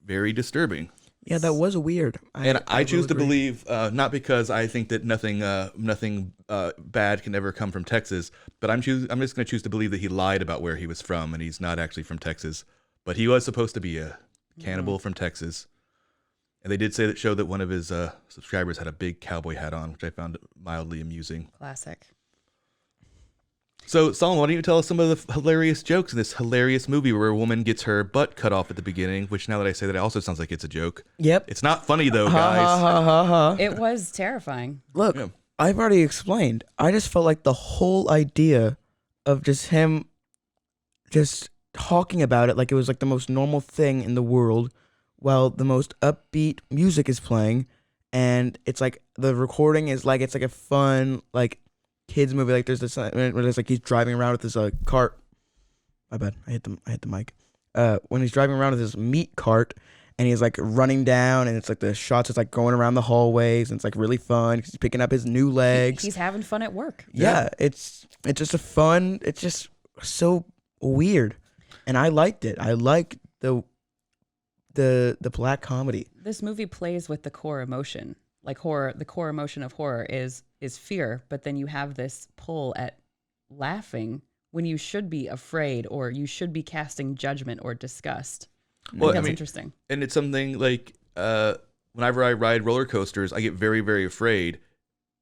very disturbing. Yeah, that was weird. I choose will to agree. believe, not because I think that nothing bad can ever come from Texas, but I'm just going to choose to believe that he lied about where he was from, and he's not actually from Texas. But he was supposed to be a cannibal from Texas. And they did say that one of his subscribers had a big cowboy hat on, which I found mildly amusing. Classic. So, Solomon, why don't you tell us some of the hilarious jokes in this hilarious movie where a woman gets her butt cut off at the beginning, which now that I say that, it also sounds like it's a joke. Yep. It's not funny, though, Ha, guys. ha, ha, ha, ha. It was terrifying. Look, Yeah. I've already explained. I just felt like the whole idea of just him just talking about it like it was like the most normal thing in the world, while the most upbeat music is playing, and it's like the recording is like it's like a fun like kids movie. Like there's this where there's like he's driving around with his cart. My bad. I hit the mic. When he's driving around with his meat cart, and he's like running down, and it's like the shots is like going around the hallways, and it's like really fun. He's picking up his new legs. He's having fun at work. Yeah, it's just a fun. It's just so weird, and I liked it. I like the black comedy. This movie plays with the core emotion. Like horror, the core emotion of horror is fear, but then you have this pull at laughing when you should be afraid, or you should be casting judgment or disgust. Well, That's interesting. And it's something like whenever I ride roller coasters, I get very, very afraid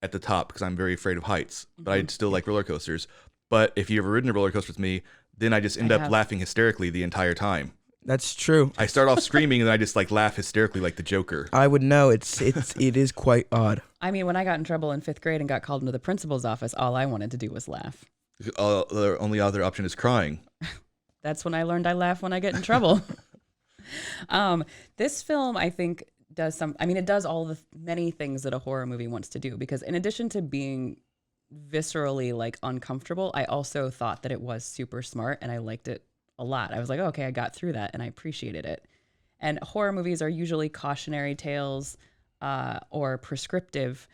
at the top because I'm very afraid of heights. But I still like roller coasters. But if you've ever ridden a roller coaster with me, then I just end up laughing hysterically the entire time. That's true. I start off screaming and then I just like laugh hysterically like the Joker. I would know. It is quite odd. I mean, when I got in trouble in 5th grade and got called into the principal's office, all I wanted to do was laugh. The only other option is crying. That's when I learned I laugh when I get in trouble. This film, I think, it does all the many things that a horror movie wants to do, because in addition to being viscerally like uncomfortable, I also thought that it was super smart and I liked it a lot. I was like, okay, I got through that and I appreciated it. And horror movies are usually cautionary tales or prescriptive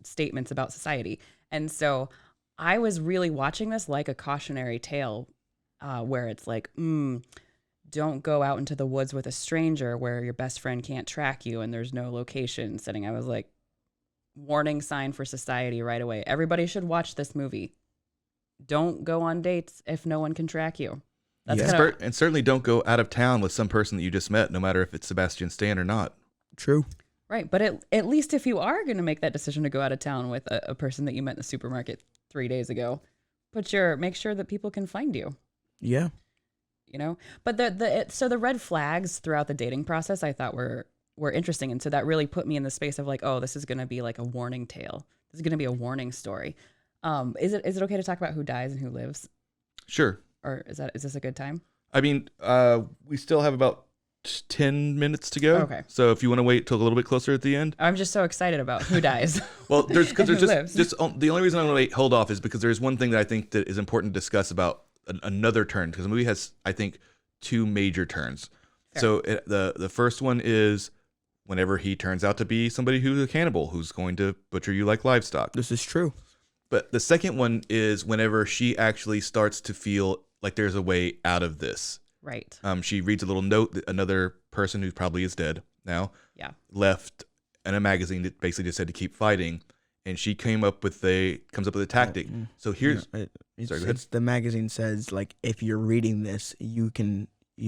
statements about society. And so I was really watching this like a cautionary tale where it's like, don't go out into the woods with a stranger where your best friend can't track you and there's no location setting. I was like, warning sign for society right away. Everybody should watch this movie. Don't go on dates if no one can track you. And certainly don't go out of town with some person that you just met, no matter if it's Sebastian Stan or not. True. Right. But at least if you are going to make that decision to go out of town with a person that you met in the supermarket 3 days ago, make sure that people can find you. Yeah. You know, but the red flags throughout the dating process I thought were interesting. And so that really put me in the space of like, oh, this is going to be like a warning tale. This is going to be a warning story. Is it okay to talk about who dies and who lives? Sure. Or is this a good time? I mean, we still have about 10 minutes to go. Okay. So if you want to wait till a little bit closer at the end. I'm just so excited about who dies. Well, there's lives. the only reason I'm going to hold off is because there's one thing that I think that is important to discuss about another turn, because the movie has, I think, 2 major turns. Fair. So the first one is whenever he turns out to be somebody who's a cannibal, who's going to butcher you like livestock. This is true. But the second one is whenever she actually starts to feel like there's a way out of this. Right. She reads a little note that another person who probably is dead now left in a magazine that basically just said to keep fighting. And she comes up with a tactic. So here's the magazine says, like, if you're reading this, you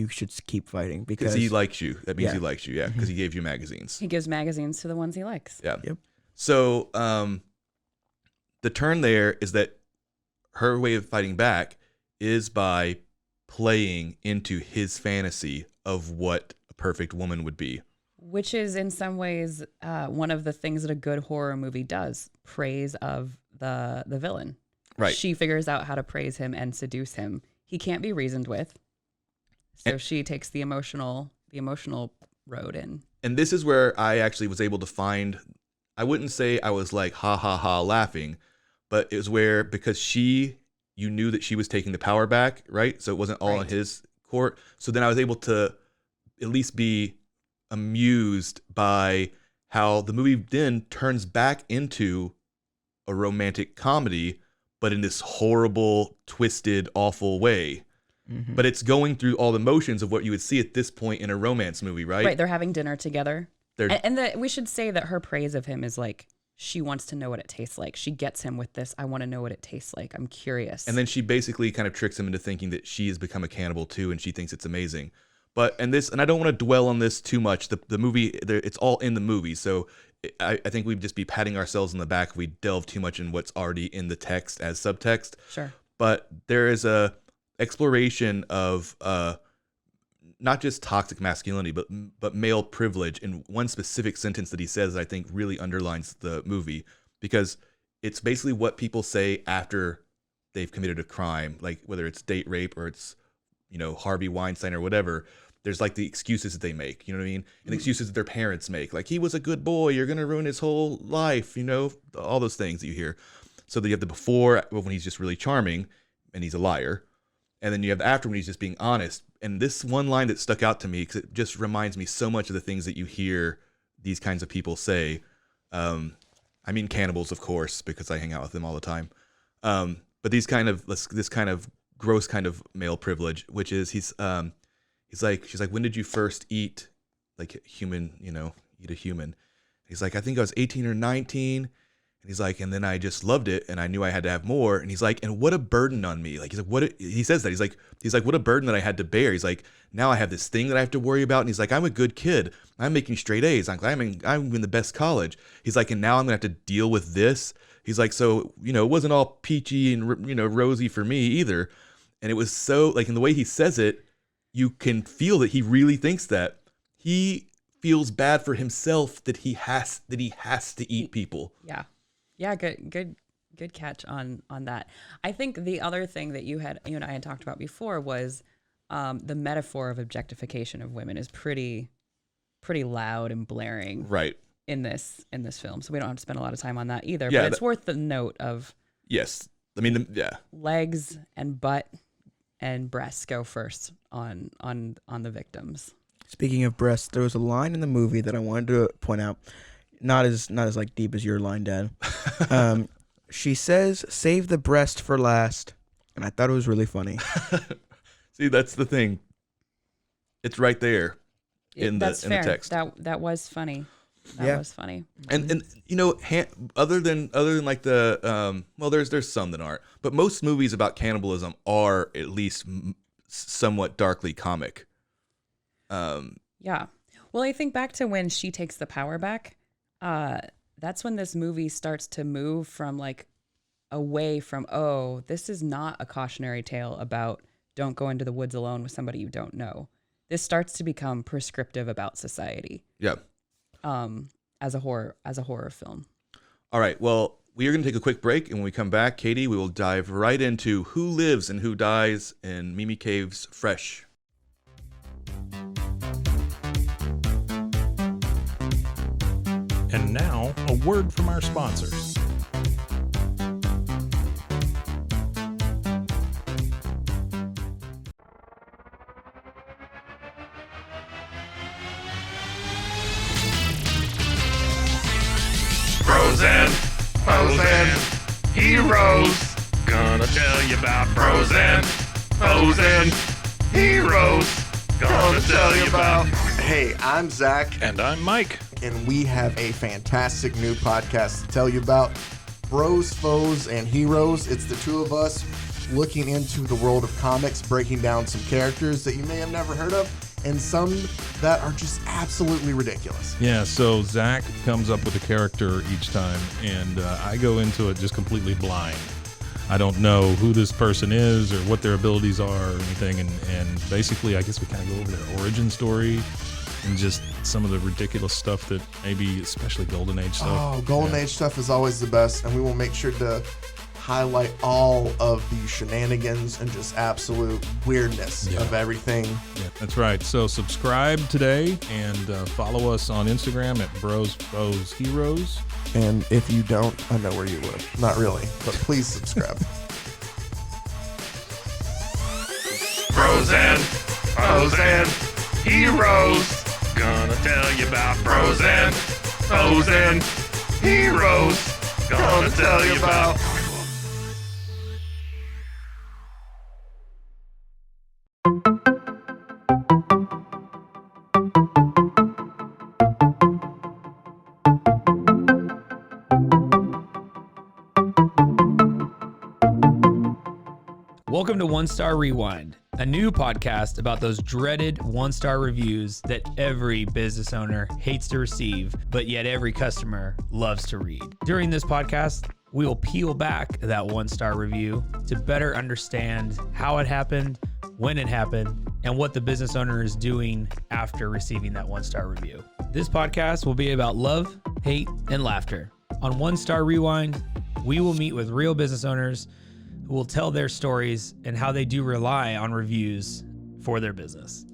should keep fighting because he likes you. That means he likes you. Yeah. Because he gave you magazines. He gives magazines to the ones he likes. Yeah. Yep. So, the turn there is that her way of fighting back is by playing into his fantasy of what a perfect woman would be. Which is in some ways one of the things that a good horror movie does, praise of the villain. Right. She figures out how to praise him and seduce him. He can't be reasoned with. So she takes the emotional road in. And this is where I actually was able to find, I wouldn't say I was like, ha, ha, ha, laughing, but it was where, because you knew that she was taking the power back, right? So it wasn't all in his court. So then I was able to at least be amused by how the movie then turns back into a romantic comedy, but in this horrible, twisted, awful way. Mm-hmm. But it's going through all the motions of what you would see at this point in a romance movie, right? Right, they're having dinner together. We should say that her praise of him is like, she wants to know what it tastes like. She gets him with this, I want to know what it tastes like. I'm curious. And then she basically kind of tricks him into thinking that she has become a cannibal too, and she thinks it's amazing. And I don't want to dwell on this too much. The movie, it's all in the movie, so I think we'd just be patting ourselves in the back if we delve too much in what's already in the text as subtext. Sure. But there is a exploration of not just toxic masculinity, but male privilege in one specific sentence that he says that I think really underlines the movie, because it's basically what people say after they've committed a crime, like whether it's date rape or it's, Harvey Weinstein or whatever. There's like the excuses that they make, you know what I mean? And the excuses that their parents make, like, he was a good boy, you're going to ruin his whole life, all those things that you hear. So that you have the before, when he's just really charming and he's a liar. And then you have the after, when he's just being honest. And this one line that stuck out to me, because it just reminds me so much of the things that you hear these kinds of people say. I mean cannibals, of course, because I hang out with them all the time. But this kind of gross kind of male privilege, which is she's like, when did you first eat like human, eat a human? He's like, I think I was 18 or 19. And he's like, and then I just loved it, and I knew I had to have more. And he's like, and what a burden on me. Like, he's like, he says that. He's like, what a burden that I had to bear. He's like, now I have this thing that I have to worry about. And he's like, I'm a good kid. I'm making straight A's. I'm in the best college. He's like, and now I'm going to have to deal with this. He's like, so, it wasn't all peachy and, rosy for me either. And it was so, like, in the way he says it, you can feel that he really thinks that. He feels bad for himself that he has to eat people. Yeah. Yeah, good catch on that. I think the other thing that you and I had talked about before was the metaphor of objectification of women is pretty loud and blaring. Right. In this film. So we don't have to spend a lot of time on that either. Yeah, but it's worth the note of yes. I mean, legs and butt and breasts go first on the victims. Speaking of breasts, there was a line in the movie that I wanted to point out. Not as like deep as your line, Dad. She says, "Save the breast for last," and I thought it was really funny. See, that's the thing. It's right there in the text. That was funny. That was funny. And other than like the there's some that aren't, but most movies about cannibalism are at least somewhat darkly comic. Yeah. Well, I think back to when she takes the power back. That's when this movie starts to move from like away from, oh, this is not a cautionary tale about don't go into the woods alone with somebody you don't know. This starts to become prescriptive about society. Yeah. As a horror film. All right. Well, we are going to take a quick break, and when we come back, Katie, we will dive right into who lives and who dies in Mimi Cave's Fresh. And now, a word from our sponsors. Frozen heroes. Gonna tell you about Frozen heroes. Gonna tell you about. Hey, I'm Zach. And I'm Mike. And we have a fantastic new podcast to tell you about. Bros, Foes, and Heroes. It's the two of us looking into the world of comics, breaking down some characters that you may have never heard of, and some that are just absolutely ridiculous. Yeah, so Zach comes up with a character each time, and I go into it just completely blind. I don't know who this person is or what their abilities are or anything, and basically I guess we kind of go over their origin story and just some of the ridiculous stuff that maybe, especially Golden Age stuff. Oh, Golden Age stuff is always the best, and we will make sure to highlight all of the shenanigans and just absolute weirdness of everything. Yeah, that's right. So subscribe today and follow us on Instagram at Bros, Foes, Heroes. And if you don't, I know where you live. Not really, but please subscribe. Frozen heroes. Gonna tell you about Frozen heroes. Gonna tell you about. Welcome to One Star Rewind, a new podcast about those dreaded one-star reviews that every business owner hates to receive, but yet every customer loves to read. During this podcast, we will peel back that one-star review to better understand how it happened, when it happened, and what the business owner is doing after receiving that one-star review. This podcast will be about love, hate, and laughter. On One Star Rewind, we will meet with real business owners who will tell their stories and how they do rely on reviews for their business.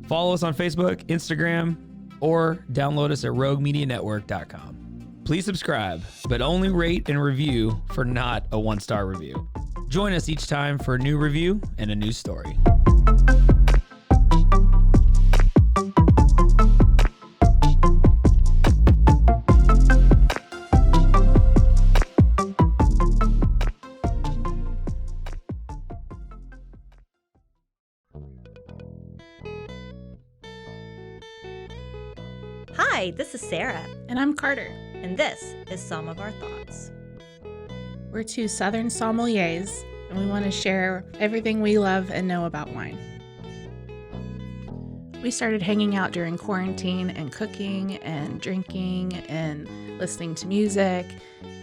Follow us on Facebook, Instagram, or download us at roguemedianetwork.com. Please subscribe, but only rate and review for not a one-star review. Join us each time for a new review and a new story. Hi, this is Sarah. And I'm Carter. and this is some of our thoughts. We're two Southern sommeliers, and we want to share everything we love and know about wine. We started hanging out during quarantine and cooking and drinking and listening to music,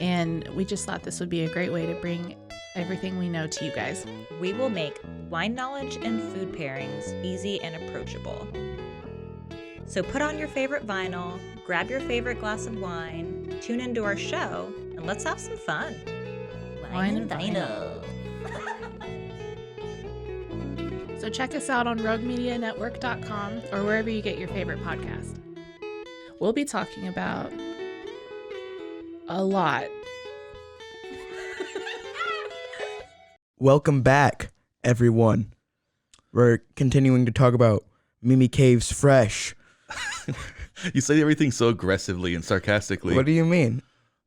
and we just thought this would be a great way to bring everything we know to you guys. We will make wine knowledge and food pairings easy and approachable. So put on your favorite vinyl, grab your favorite glass of wine, tune into our show, and let's have some fun. Wine and vinyl. So check us out on roguemedianetwork.com or wherever you get your favorite podcast. We'll be talking about a lot. Welcome back, everyone. We're continuing to talk about Mimi Cave's Fresh. You say everything so aggressively and sarcastically. What do you mean?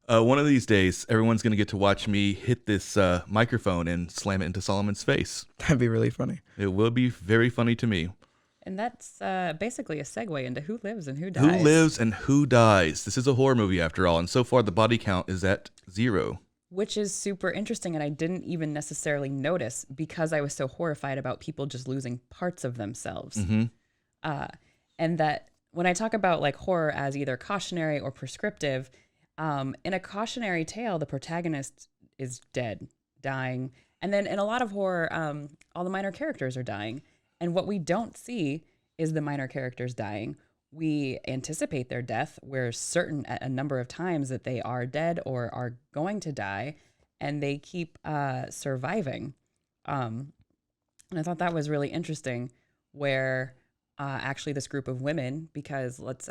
One of these days, everyone's going to get to watch me hit this microphone and slam it into Solomon's face. That'd be really funny. It will be very funny to me. And that's basically a segue into who lives and who dies. Who lives and who dies? This is a horror movie after all, and so far the body count is at 0. Which is super interesting, and I didn't even necessarily notice because I was so horrified about people just losing parts of themselves. Mm-hmm. And that when I talk about like horror as either cautionary or prescriptive, in a cautionary tale, the protagonist is dead, dying. And then in a lot of horror, all the minor characters are dying. And what we don't see is the minor characters dying. We anticipate their death. We're certain at a number of times that they are dead or are going to die, and they keep surviving. And I thought that was really interesting, where actually this group of women, because let's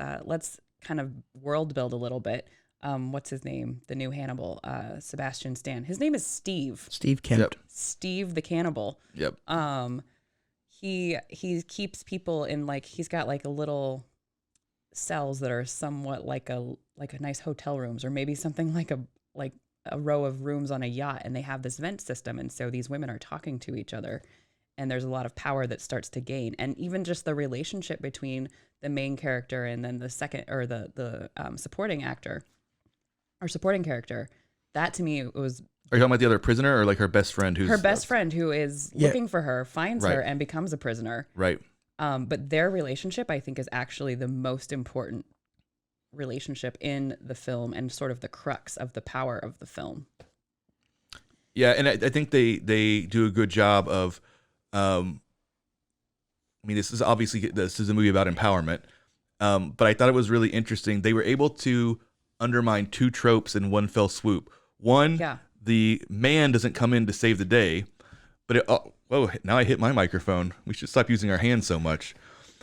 kind of world build a little bit. What's his name? The new Hannibal, Sebastian Stan. His name is Steve. Steve Kemp. Yep. Steve the cannibal. Yep. He keeps people in, like, he's got like a little cells that are somewhat like a nice hotel rooms, or maybe something like a row of rooms on a yacht, and they have this vent system, and so these women are talking to each other, and there's a lot of power that starts to gain. And even just the relationship between the main character and then the second, or the supporting actor or supporting character, that to me was... Are you talking about the other prisoner, or like her best friend who's... Her best friend who is looking for her, finds Right. her, and becomes a prisoner. Right. But their relationship, I think, is actually the most important relationship in the film, and sort of the crux of the power of the film. Yeah, and I think they do a good job of... I mean, this is a movie about empowerment, but I thought it was really interesting. They were able to undermine 2 tropes in one fell swoop. One, the man doesn't come in to save the day, but now I hit my microphone. We should stop using our hands so much.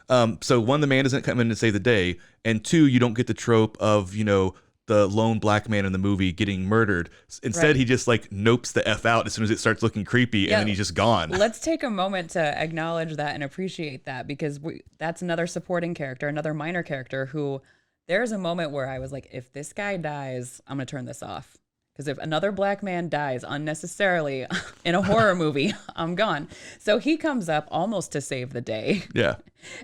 So one, the man doesn't come in to save the day, and 2, you don't get the trope of, the lone black man in the movie getting murdered. Instead, he just like nopes the F out as soon as it starts looking creepy, and then he's just gone. Let's take a moment to acknowledge that and appreciate that, because that's another supporting character, another minor character who, there's a moment where I was like, if this guy dies, I'm going to turn this off. Because if another black man dies unnecessarily in a horror movie, I'm gone. So he comes up almost to save the day. Yeah.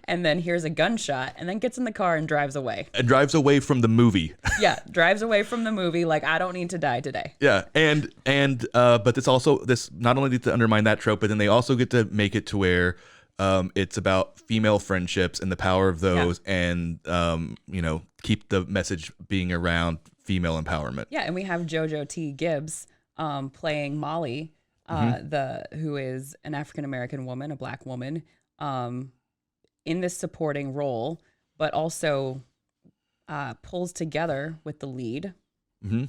And then hears a gunshot, and then gets in the car and drives away. And drives away from the movie. Yeah, drives away from the movie like, I don't need to die today. Yeah, but this not only get to undermine that trope, but then they also get to make it to where it's about female friendships and the power of those, and keep the message being around female empowerment. Yeah, and we have JoJo T. Gibbs playing Molly, who is an African American woman, a black woman, in this supporting role, but also pulls together with the lead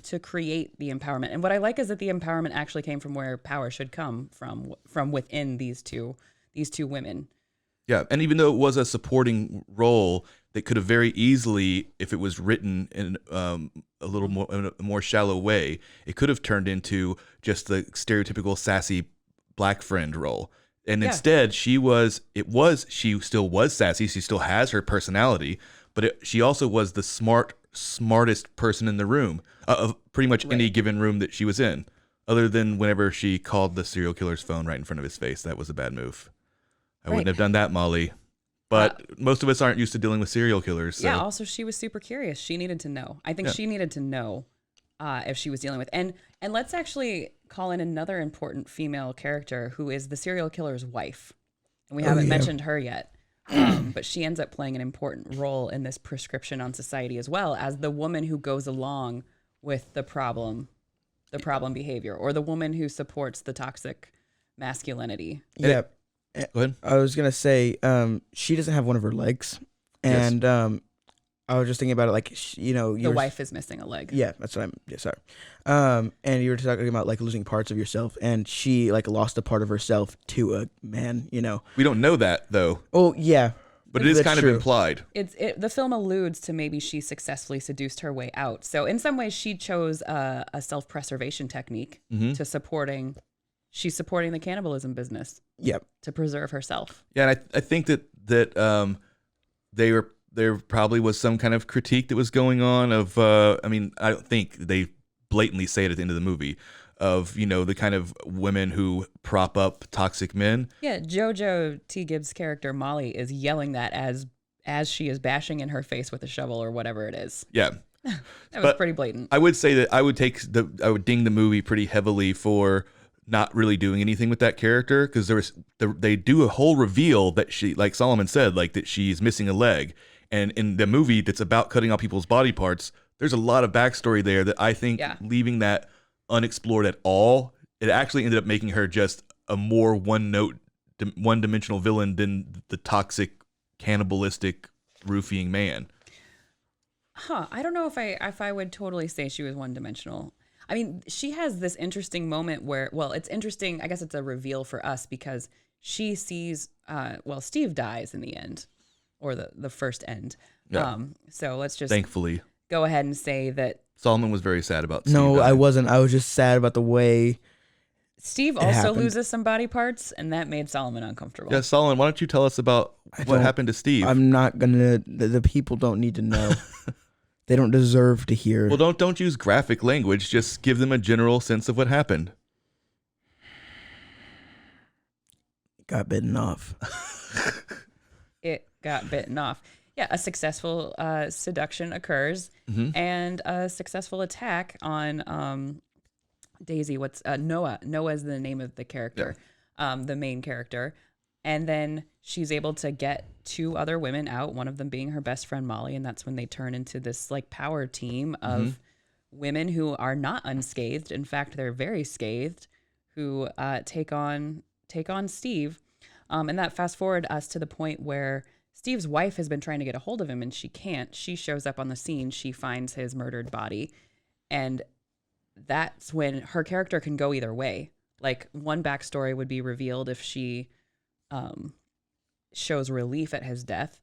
to create the empowerment. And what I like is that the empowerment actually came from where power should come from within these two women. Yeah, and even though it was a supporting role, that could have very easily, if it was written in a little more in a more shallow way, it could have turned into just the stereotypical sassy black friend role. And instead, she still was sassy. She still has her personality, but she also was the smartest person in the room, of pretty much any given room that she was in, other than whenever she called the serial killer's phone right in front of his face. That was a bad move. I wouldn't have done that, Molly. But most of us aren't used to dealing with serial killers. So. Yeah. Also, she was super curious. She needed to know. I think she needed to know if she was dealing with. And let's actually call in another important female character who is the serial killer's wife. And we haven't mentioned her yet. But she ends up playing an important role in this prescription on society as well as the woman who goes along with the problem behavior, or the woman who supports the toxic masculinity. Yeah. Go ahead. I was going to say, she doesn't have one of her legs. And I was just thinking about it, like, the wife is missing a leg. Yeah, that's what sorry. And you were talking about, like, losing parts of yourself, and she, like, lost a part of herself to a man, We don't know that, though. Oh, yeah. But it is kind of implied. The film alludes to maybe she successfully seduced her way out. So in some ways, she chose a self-preservation technique to supporting the cannibalism business. Yep. To preserve herself. Yeah, and I think that there probably was some kind of critique that was going on of, I don't think they blatantly say it at the end of the movie, of, the kind of women who prop up toxic men. Yeah, Jojo T. Gibbs' character, Molly, is yelling that as she is bashing in her face with a shovel or whatever it is. Yeah. That was pretty blatant. I would say that I would ding the movie pretty heavily for not really doing anything with that character, because they do a whole reveal that she, like Solomon said, like that she's missing a leg. And in the movie that's about cutting out people's body parts, there's a lot of backstory there that I think leaving that unexplored at all, it actually ended up making her just a more one-dimensional villain than the toxic, cannibalistic, roofing man. I don't know if I would totally say she was one-dimensional. I mean, she has this interesting moment where, well, it's interesting. I guess it's a reveal for us because she sees, Steve dies in the end, or the first end. Yeah. So let's just thankfully go ahead and say that Solomon was very sad about Steve No, dying. I wasn't. I was just sad about the way Steve also loses some body parts, and that made Solomon uncomfortable. Yeah, Solomon, why don't you tell us about what happened to Steve? I'm not gonna. The people don't need to know. They don't deserve to hear. Well, don't use graphic language. Just give them a general sense of what happened. Got bitten off. It got bitten off. Yeah, a successful seduction occurs, and a successful attack on Daisy. What's Noah? Noah is the name of the character, the main character. And then she's able to get two other women out, one of them being her best friend, Molly. And that's when they turn into this like power team of women who are not unscathed. In fact, they're very scathed, who take on Steve. And that fast forward us to the point where Steve's wife has been trying to get a hold of him and she can't. She shows up on the scene. She finds his murdered body. And that's when her character can go either way. Like one backstory would be revealed if she shows relief at his death,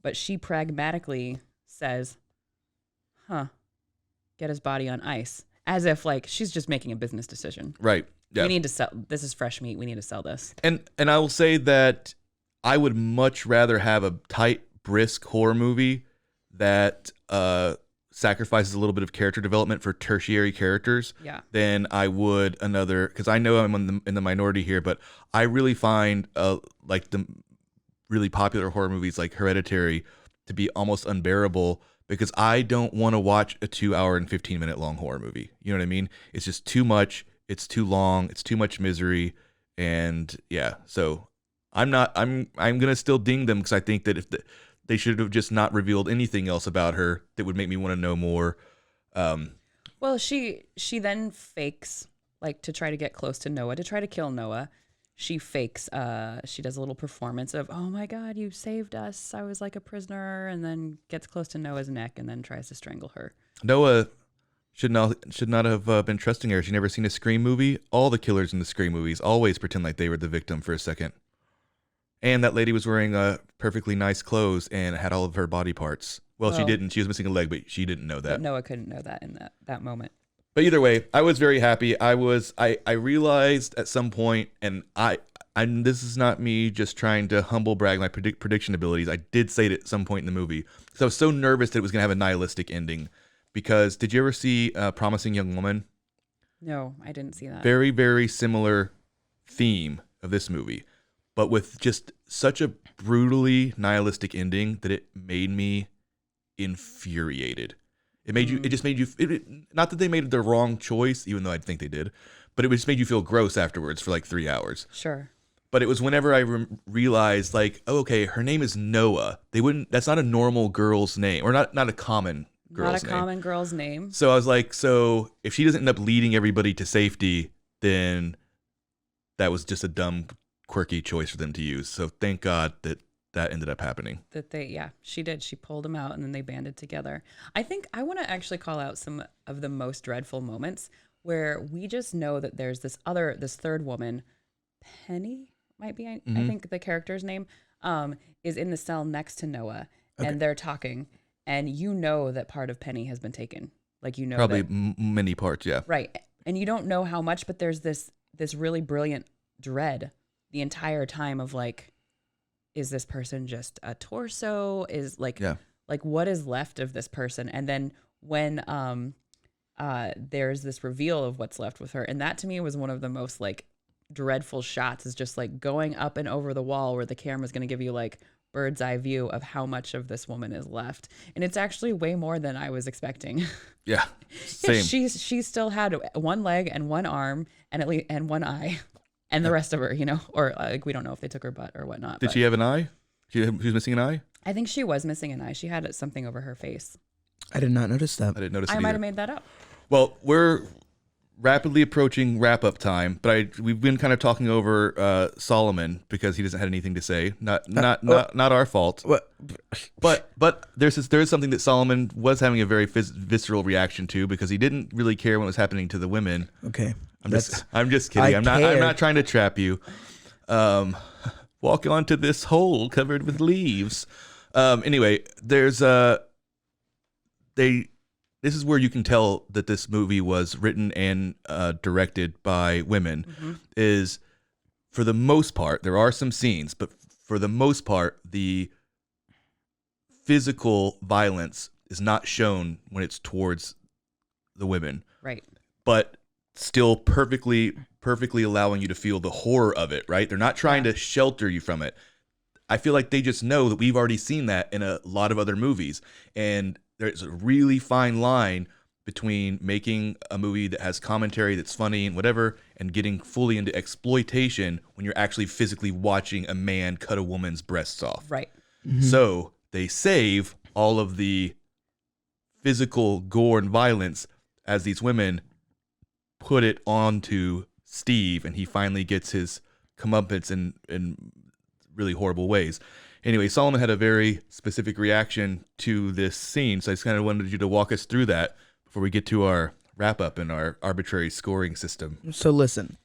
but she pragmatically says, get his body on ice, as if like she's just making a business decision. Right. Yeah. We need to sell, this is fresh meat, we need to sell this. And I will say that I would much rather have a tight, brisk horror movie that sacrifices a little bit of character development for tertiary characters than I would another, because I know I'm in the minority here, but I really find like the really popular horror movies like Hereditary to be almost unbearable, because I don't want to watch a 2 hour and 15 minute long horror movie. You know what I mean? It's just too much. It's too long. It's too much misery. And yeah, so I'm gonna still ding them, because I think that if they should have just not revealed anything else about her that would make me want to know more. Well, she then fakes, like, to try to get close to Noah, to try to kill Noah. She fakes, she does a little performance of, oh my God, you saved us. I was like a prisoner, and then gets close to Noah's neck and then tries to strangle her. Noah should not have been trusting her. She never seen a Scream movie. All the killers in the Scream movies always pretend like they were the victim for a second. And that lady was wearing perfectly nice clothes and had all of her body parts. Well, she didn't. She was missing a leg, but she didn't know that. But Noah couldn't know that in that moment. But either way, I was very happy. I realized at some point, and this is not me just trying to humble brag my prediction abilities. I did say it at some point in the movie, because I was so nervous that it was going to have a nihilistic ending. Because did you ever see Promising Young Woman? No, I didn't see that. Very, very similar theme of this movie. but with just such a brutally nihilistic ending that it made me infuriated. It made you. It just made you. Not that they made the wrong choice, even though I think they did, but it just made you feel gross afterwards for like 3 hours. Sure. But it was whenever I realized, like, oh, okay, her name is Noah. They wouldn't. That's not a normal girl's name, or not a common girl's name. Not a common girl's name. So I was like, so if she doesn't end up leading everybody to safety, then that was just a dumb, quirky choice for them to use. So thank God that ended up happening. She did. She pulled them out and then they banded together. I think I want to actually call out some of the most dreadful moments where we just know that there's this third woman, Penny might be, I think the character's name, is in the cell next to Noah, and they're talking, and you know that part of Penny has been taken. Like, you know, probably many parts, yeah. Right. And you don't know how much, but there's this really brilliant dread the entire time of like, is this person just a torso? Is like what is left of this person? And then when there's this reveal of what's left with her, and that to me was one of the most like dreadful shots, is just like going up and over the wall where the camera's going to give you like bird's eye view of how much of this woman is left, and it's actually way more than I was expecting. Yeah, same. She still had one leg and one arm and one eye, and the rest of her, or like we don't know if they took her butt or whatnot. Did she have an eye? She was missing an eye? I think she was missing an eye. She had something over her face. I did not notice that. I didn't notice it I either. might have made that up. Well, we're rapidly approaching wrap-up time, but we've been kind of talking over Solomon because he doesn't have anything to say. Not our fault. What? But there is something that Solomon was having a very visceral reaction to, because he didn't really care what was happening to the women. Okay, I'm just kidding. I'm not trying to trap you. Walk onto this hole covered with leaves. Anyway, there's This is where you can tell that this movie was written and directed by women. Mm-hmm. Is, for the most part, there are some scenes, but for the most part, the physical violence is not shown when it's towards the women. Right. But still perfectly allowing you to feel the horror of it, right? They're not trying to shelter you from it. I feel like they just know that we've already seen that in a lot of other movies, and there's a really fine line between making a movie that has commentary that's funny and whatever, and getting fully into exploitation when you're actually physically watching a man cut a woman's breasts off. Right. Mm-hmm. So they save all of the physical gore and violence as these women put it onto Steve, and he finally gets his comeuppance in really horrible ways. Anyway, Solomon had a very specific reaction to this scene, so I just kind of wanted you to walk us through that before we get to our wrap-up and our arbitrary scoring system. So listen,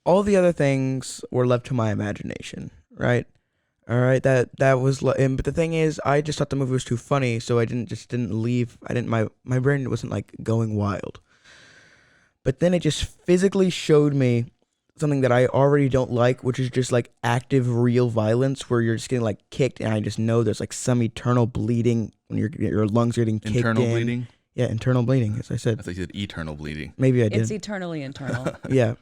all the other things were left to my imagination, right? All right, that was, but the thing is, I just thought the movie was too funny, so I didn't leave. My brain wasn't like going wild. But then it just physically showed me something that I already don't like, which is just like active, real violence where you're just getting like kicked, and I just know there's like some eternal bleeding when your lungs are getting kicked in. Internal bleeding? Yeah, internal bleeding, as I said. I thought you said eternal bleeding. Maybe I did. It's eternally internal. Yeah.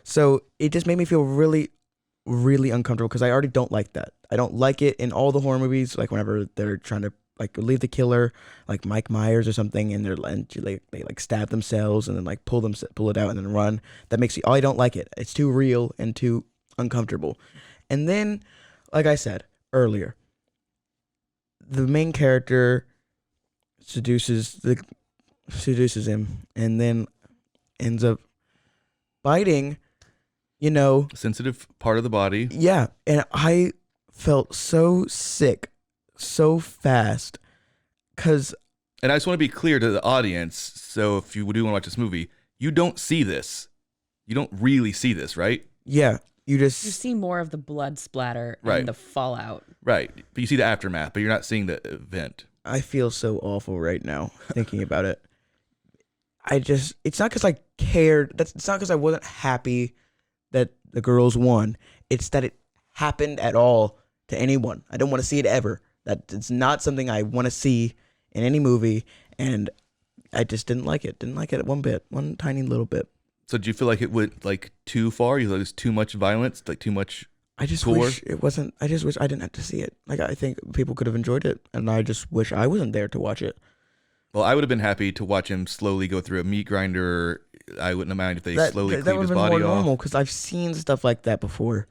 So it just made me feel really, really uncomfortable because I already don't like that. I don't like it in all the horror movies, like whenever they're trying to like leave the killer, like Mike Myers or something, and they stab themselves and then like pull it out and then run. That makes me, I don't like it. It's too real and too uncomfortable. And then, like I said earlier, the main character seduces him and then ends up biting, sensitive part of the body. Yeah, and I felt so sick so fast because, and I just want to be clear to the audience, so if you do want to watch this movie, you don't see this. You don't really see this, right? Yeah, you see more of the blood splatter Right. and the fallout. Right, but you see the aftermath, but you're not seeing the event. I feel so awful right now thinking about it. It's not because I cared. It's not because I wasn't happy that the girls won. It's that it happened at all to anyone. I don't want to see it ever. That it's not something I want to see in any movie, and I just didn't like it. Didn't like it one bit, one tiny little bit. So do you feel like it went like too far? You thought it was too much violence, like too much I just gore? wish it wasn't. I just wish I didn't have to see it. Like I think people could have enjoyed it, and I just wish I wasn't there to watch it. Well, I would have been happy to watch him slowly go through a meat grinder. I wouldn't have minded if they slowly that cleaned would his have been body more off. normal because I've seen stuff like that before.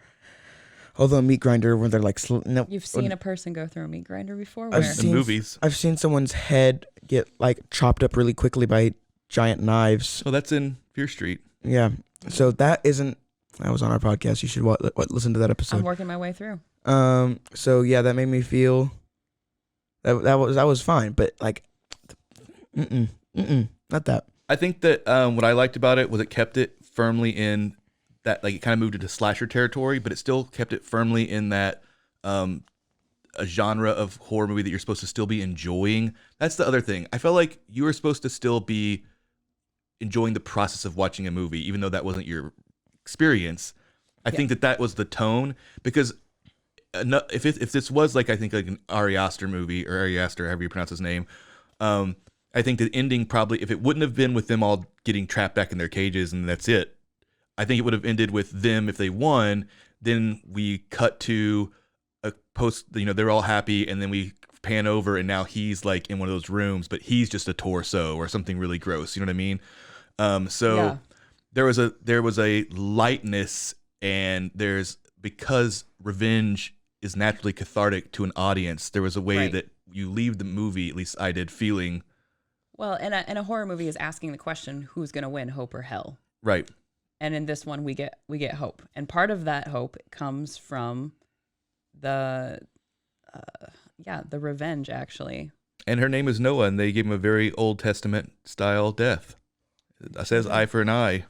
Although a meat grinder, where they're like, no, You've seen a person go through a meat grinder before? I've Where? seen movies. I've seen someone's head get like chopped up really quickly by giant knives. Oh, that's in Fear Street. Yeah. So that isn't. That was on our podcast. You should listen to that episode. I'm working my way through. So yeah, that made me feel that was fine, but like, not that. I think that what I liked about it was it kept it firmly in that, like, it kind of moved into slasher territory, but it still kept it firmly in that a genre of horror movie that you're supposed to still be enjoying. That's the other thing. I felt like you were supposed to still be enjoying the process of watching a movie, even though that wasn't your experience. I think that was the tone, because if this was like, I think like an Ari Aster movie, or Ari Aster, however you pronounce his name, I think the ending probably, if it wouldn't have been with them all getting trapped back in their cages and that's it, I think it would have ended with them, if they won, then we cut to a post, they're all happy, and then we pan over and now he's like in one of those rooms, but he's just a torso or something really gross, you know what I mean? So there was a lightness, and because revenge is naturally cathartic to an audience, there was a way that you leave the movie, at least I did, feeling. Well, and a horror movie is asking the question, who's going to win, hope or hell? Right. And in this one, we get hope, and part of that hope comes from the revenge, actually. And her name is Noah, and they gave him a very Old Testament style death. It says eye for an eye,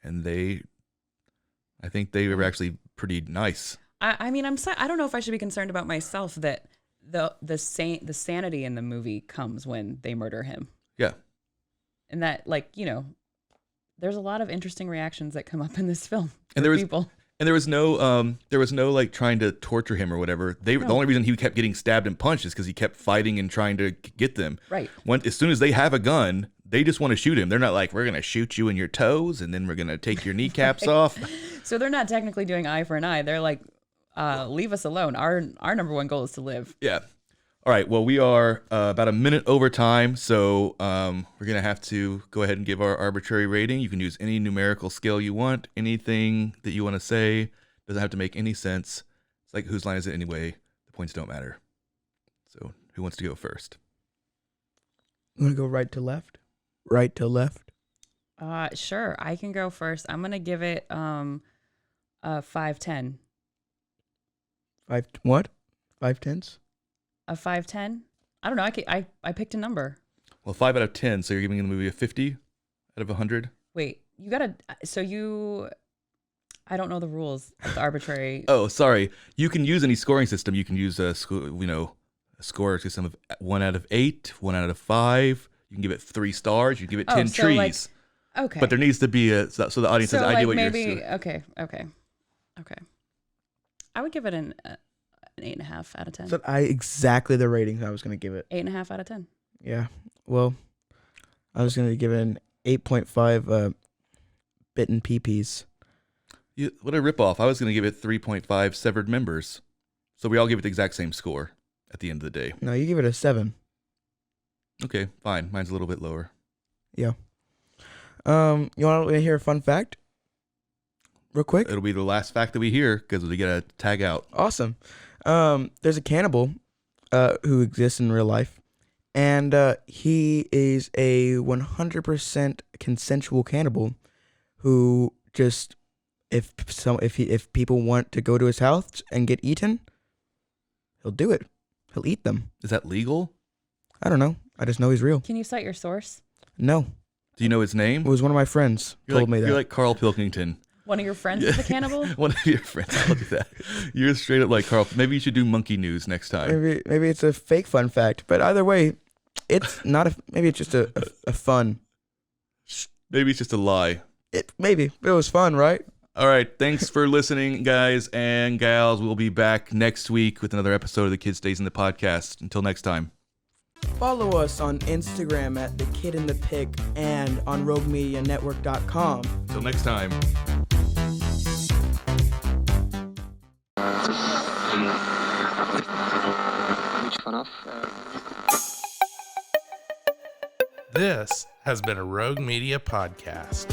and I think they were actually pretty nice. I mean, I don't know if I should be concerned about myself that the sanity in the movie comes when they murder him. Yeah. And that, like, there's a lot of interesting reactions that come up in this film. And there was no like trying to torture him or whatever. The only reason he kept getting stabbed and punched is because he kept fighting and trying to get them. Right. As soon as they have a gun, they just want to shoot him. They're not like, we're going to shoot you in your toes and then we're going to take your kneecaps off. So they're not technically doing eye for an eye. They're like, leave us alone. Our number one goal is to live. Yeah. All right. Well, we are about a minute over time, so we're going to have to go ahead and give our arbitrary rating. You can use any numerical scale you want, anything that you want to say. Doesn't have to make any sense. It's like, whose line is it anyway? The points don't matter. So who wants to go first? You want to go right to left? Right to left? Sure. I can go first. I'm going to give it a 5/10. What? 5/10s? A 5/10? I don't know. I picked a number. Well, 5 out of 10. So you're giving the movie a 50 out of 100. Wait, you gotta. I don't know the rules of the arbitrary. Oh, sorry. You can use any scoring system. You can use a score system of 1 out of 8, 1 out of 5. You can give it 3 stars. You can give it 10 trees. Okay. But there needs to be so the audience has idea what maybe, you're. Okay. I would give it an 8.5 out of 10. So exactly the rating I was going to give it. 8.5 out of 10. Yeah. Well, I was going to give it an 8.5 bitten peepees. What a ripoff. I was going to give it 3.5 severed members. So we all give it the exact same score at the end of the day. No, you give it a 7. Okay, fine. Mine's a little bit lower. Yeah. You want to hear a fun fact? Real quick? It'll be the last fact that we hear because we get a tag out. Awesome. There's a cannibal who exists in real life, and he is a 100% consensual cannibal who just if people want to go to his house and get eaten, he'll do it. He'll eat them. Is that legal? I don't know. I just know he's real. Can you cite your source? No. Do you know his name? It was one of my friends told me that. You're like Carl Pilkington. One of your friends is a cannibal? One of your friends. I'll do that. You're straight up like Carl. Maybe you should do monkey news next time. Maybe it's a fake fun fact, but either way, it's not a. Maybe it's just a fun. Maybe it's just a lie. Maybe it was fun, right? All right. Thanks for listening, guys and gals. We'll be back next week with another episode of the Kid Stays in the Podcast. Until next time. Follow us on Instagram at The Kid in the Pick and on RogueMediaNetwork.com. Until next time. This has been a Rogue Media podcast.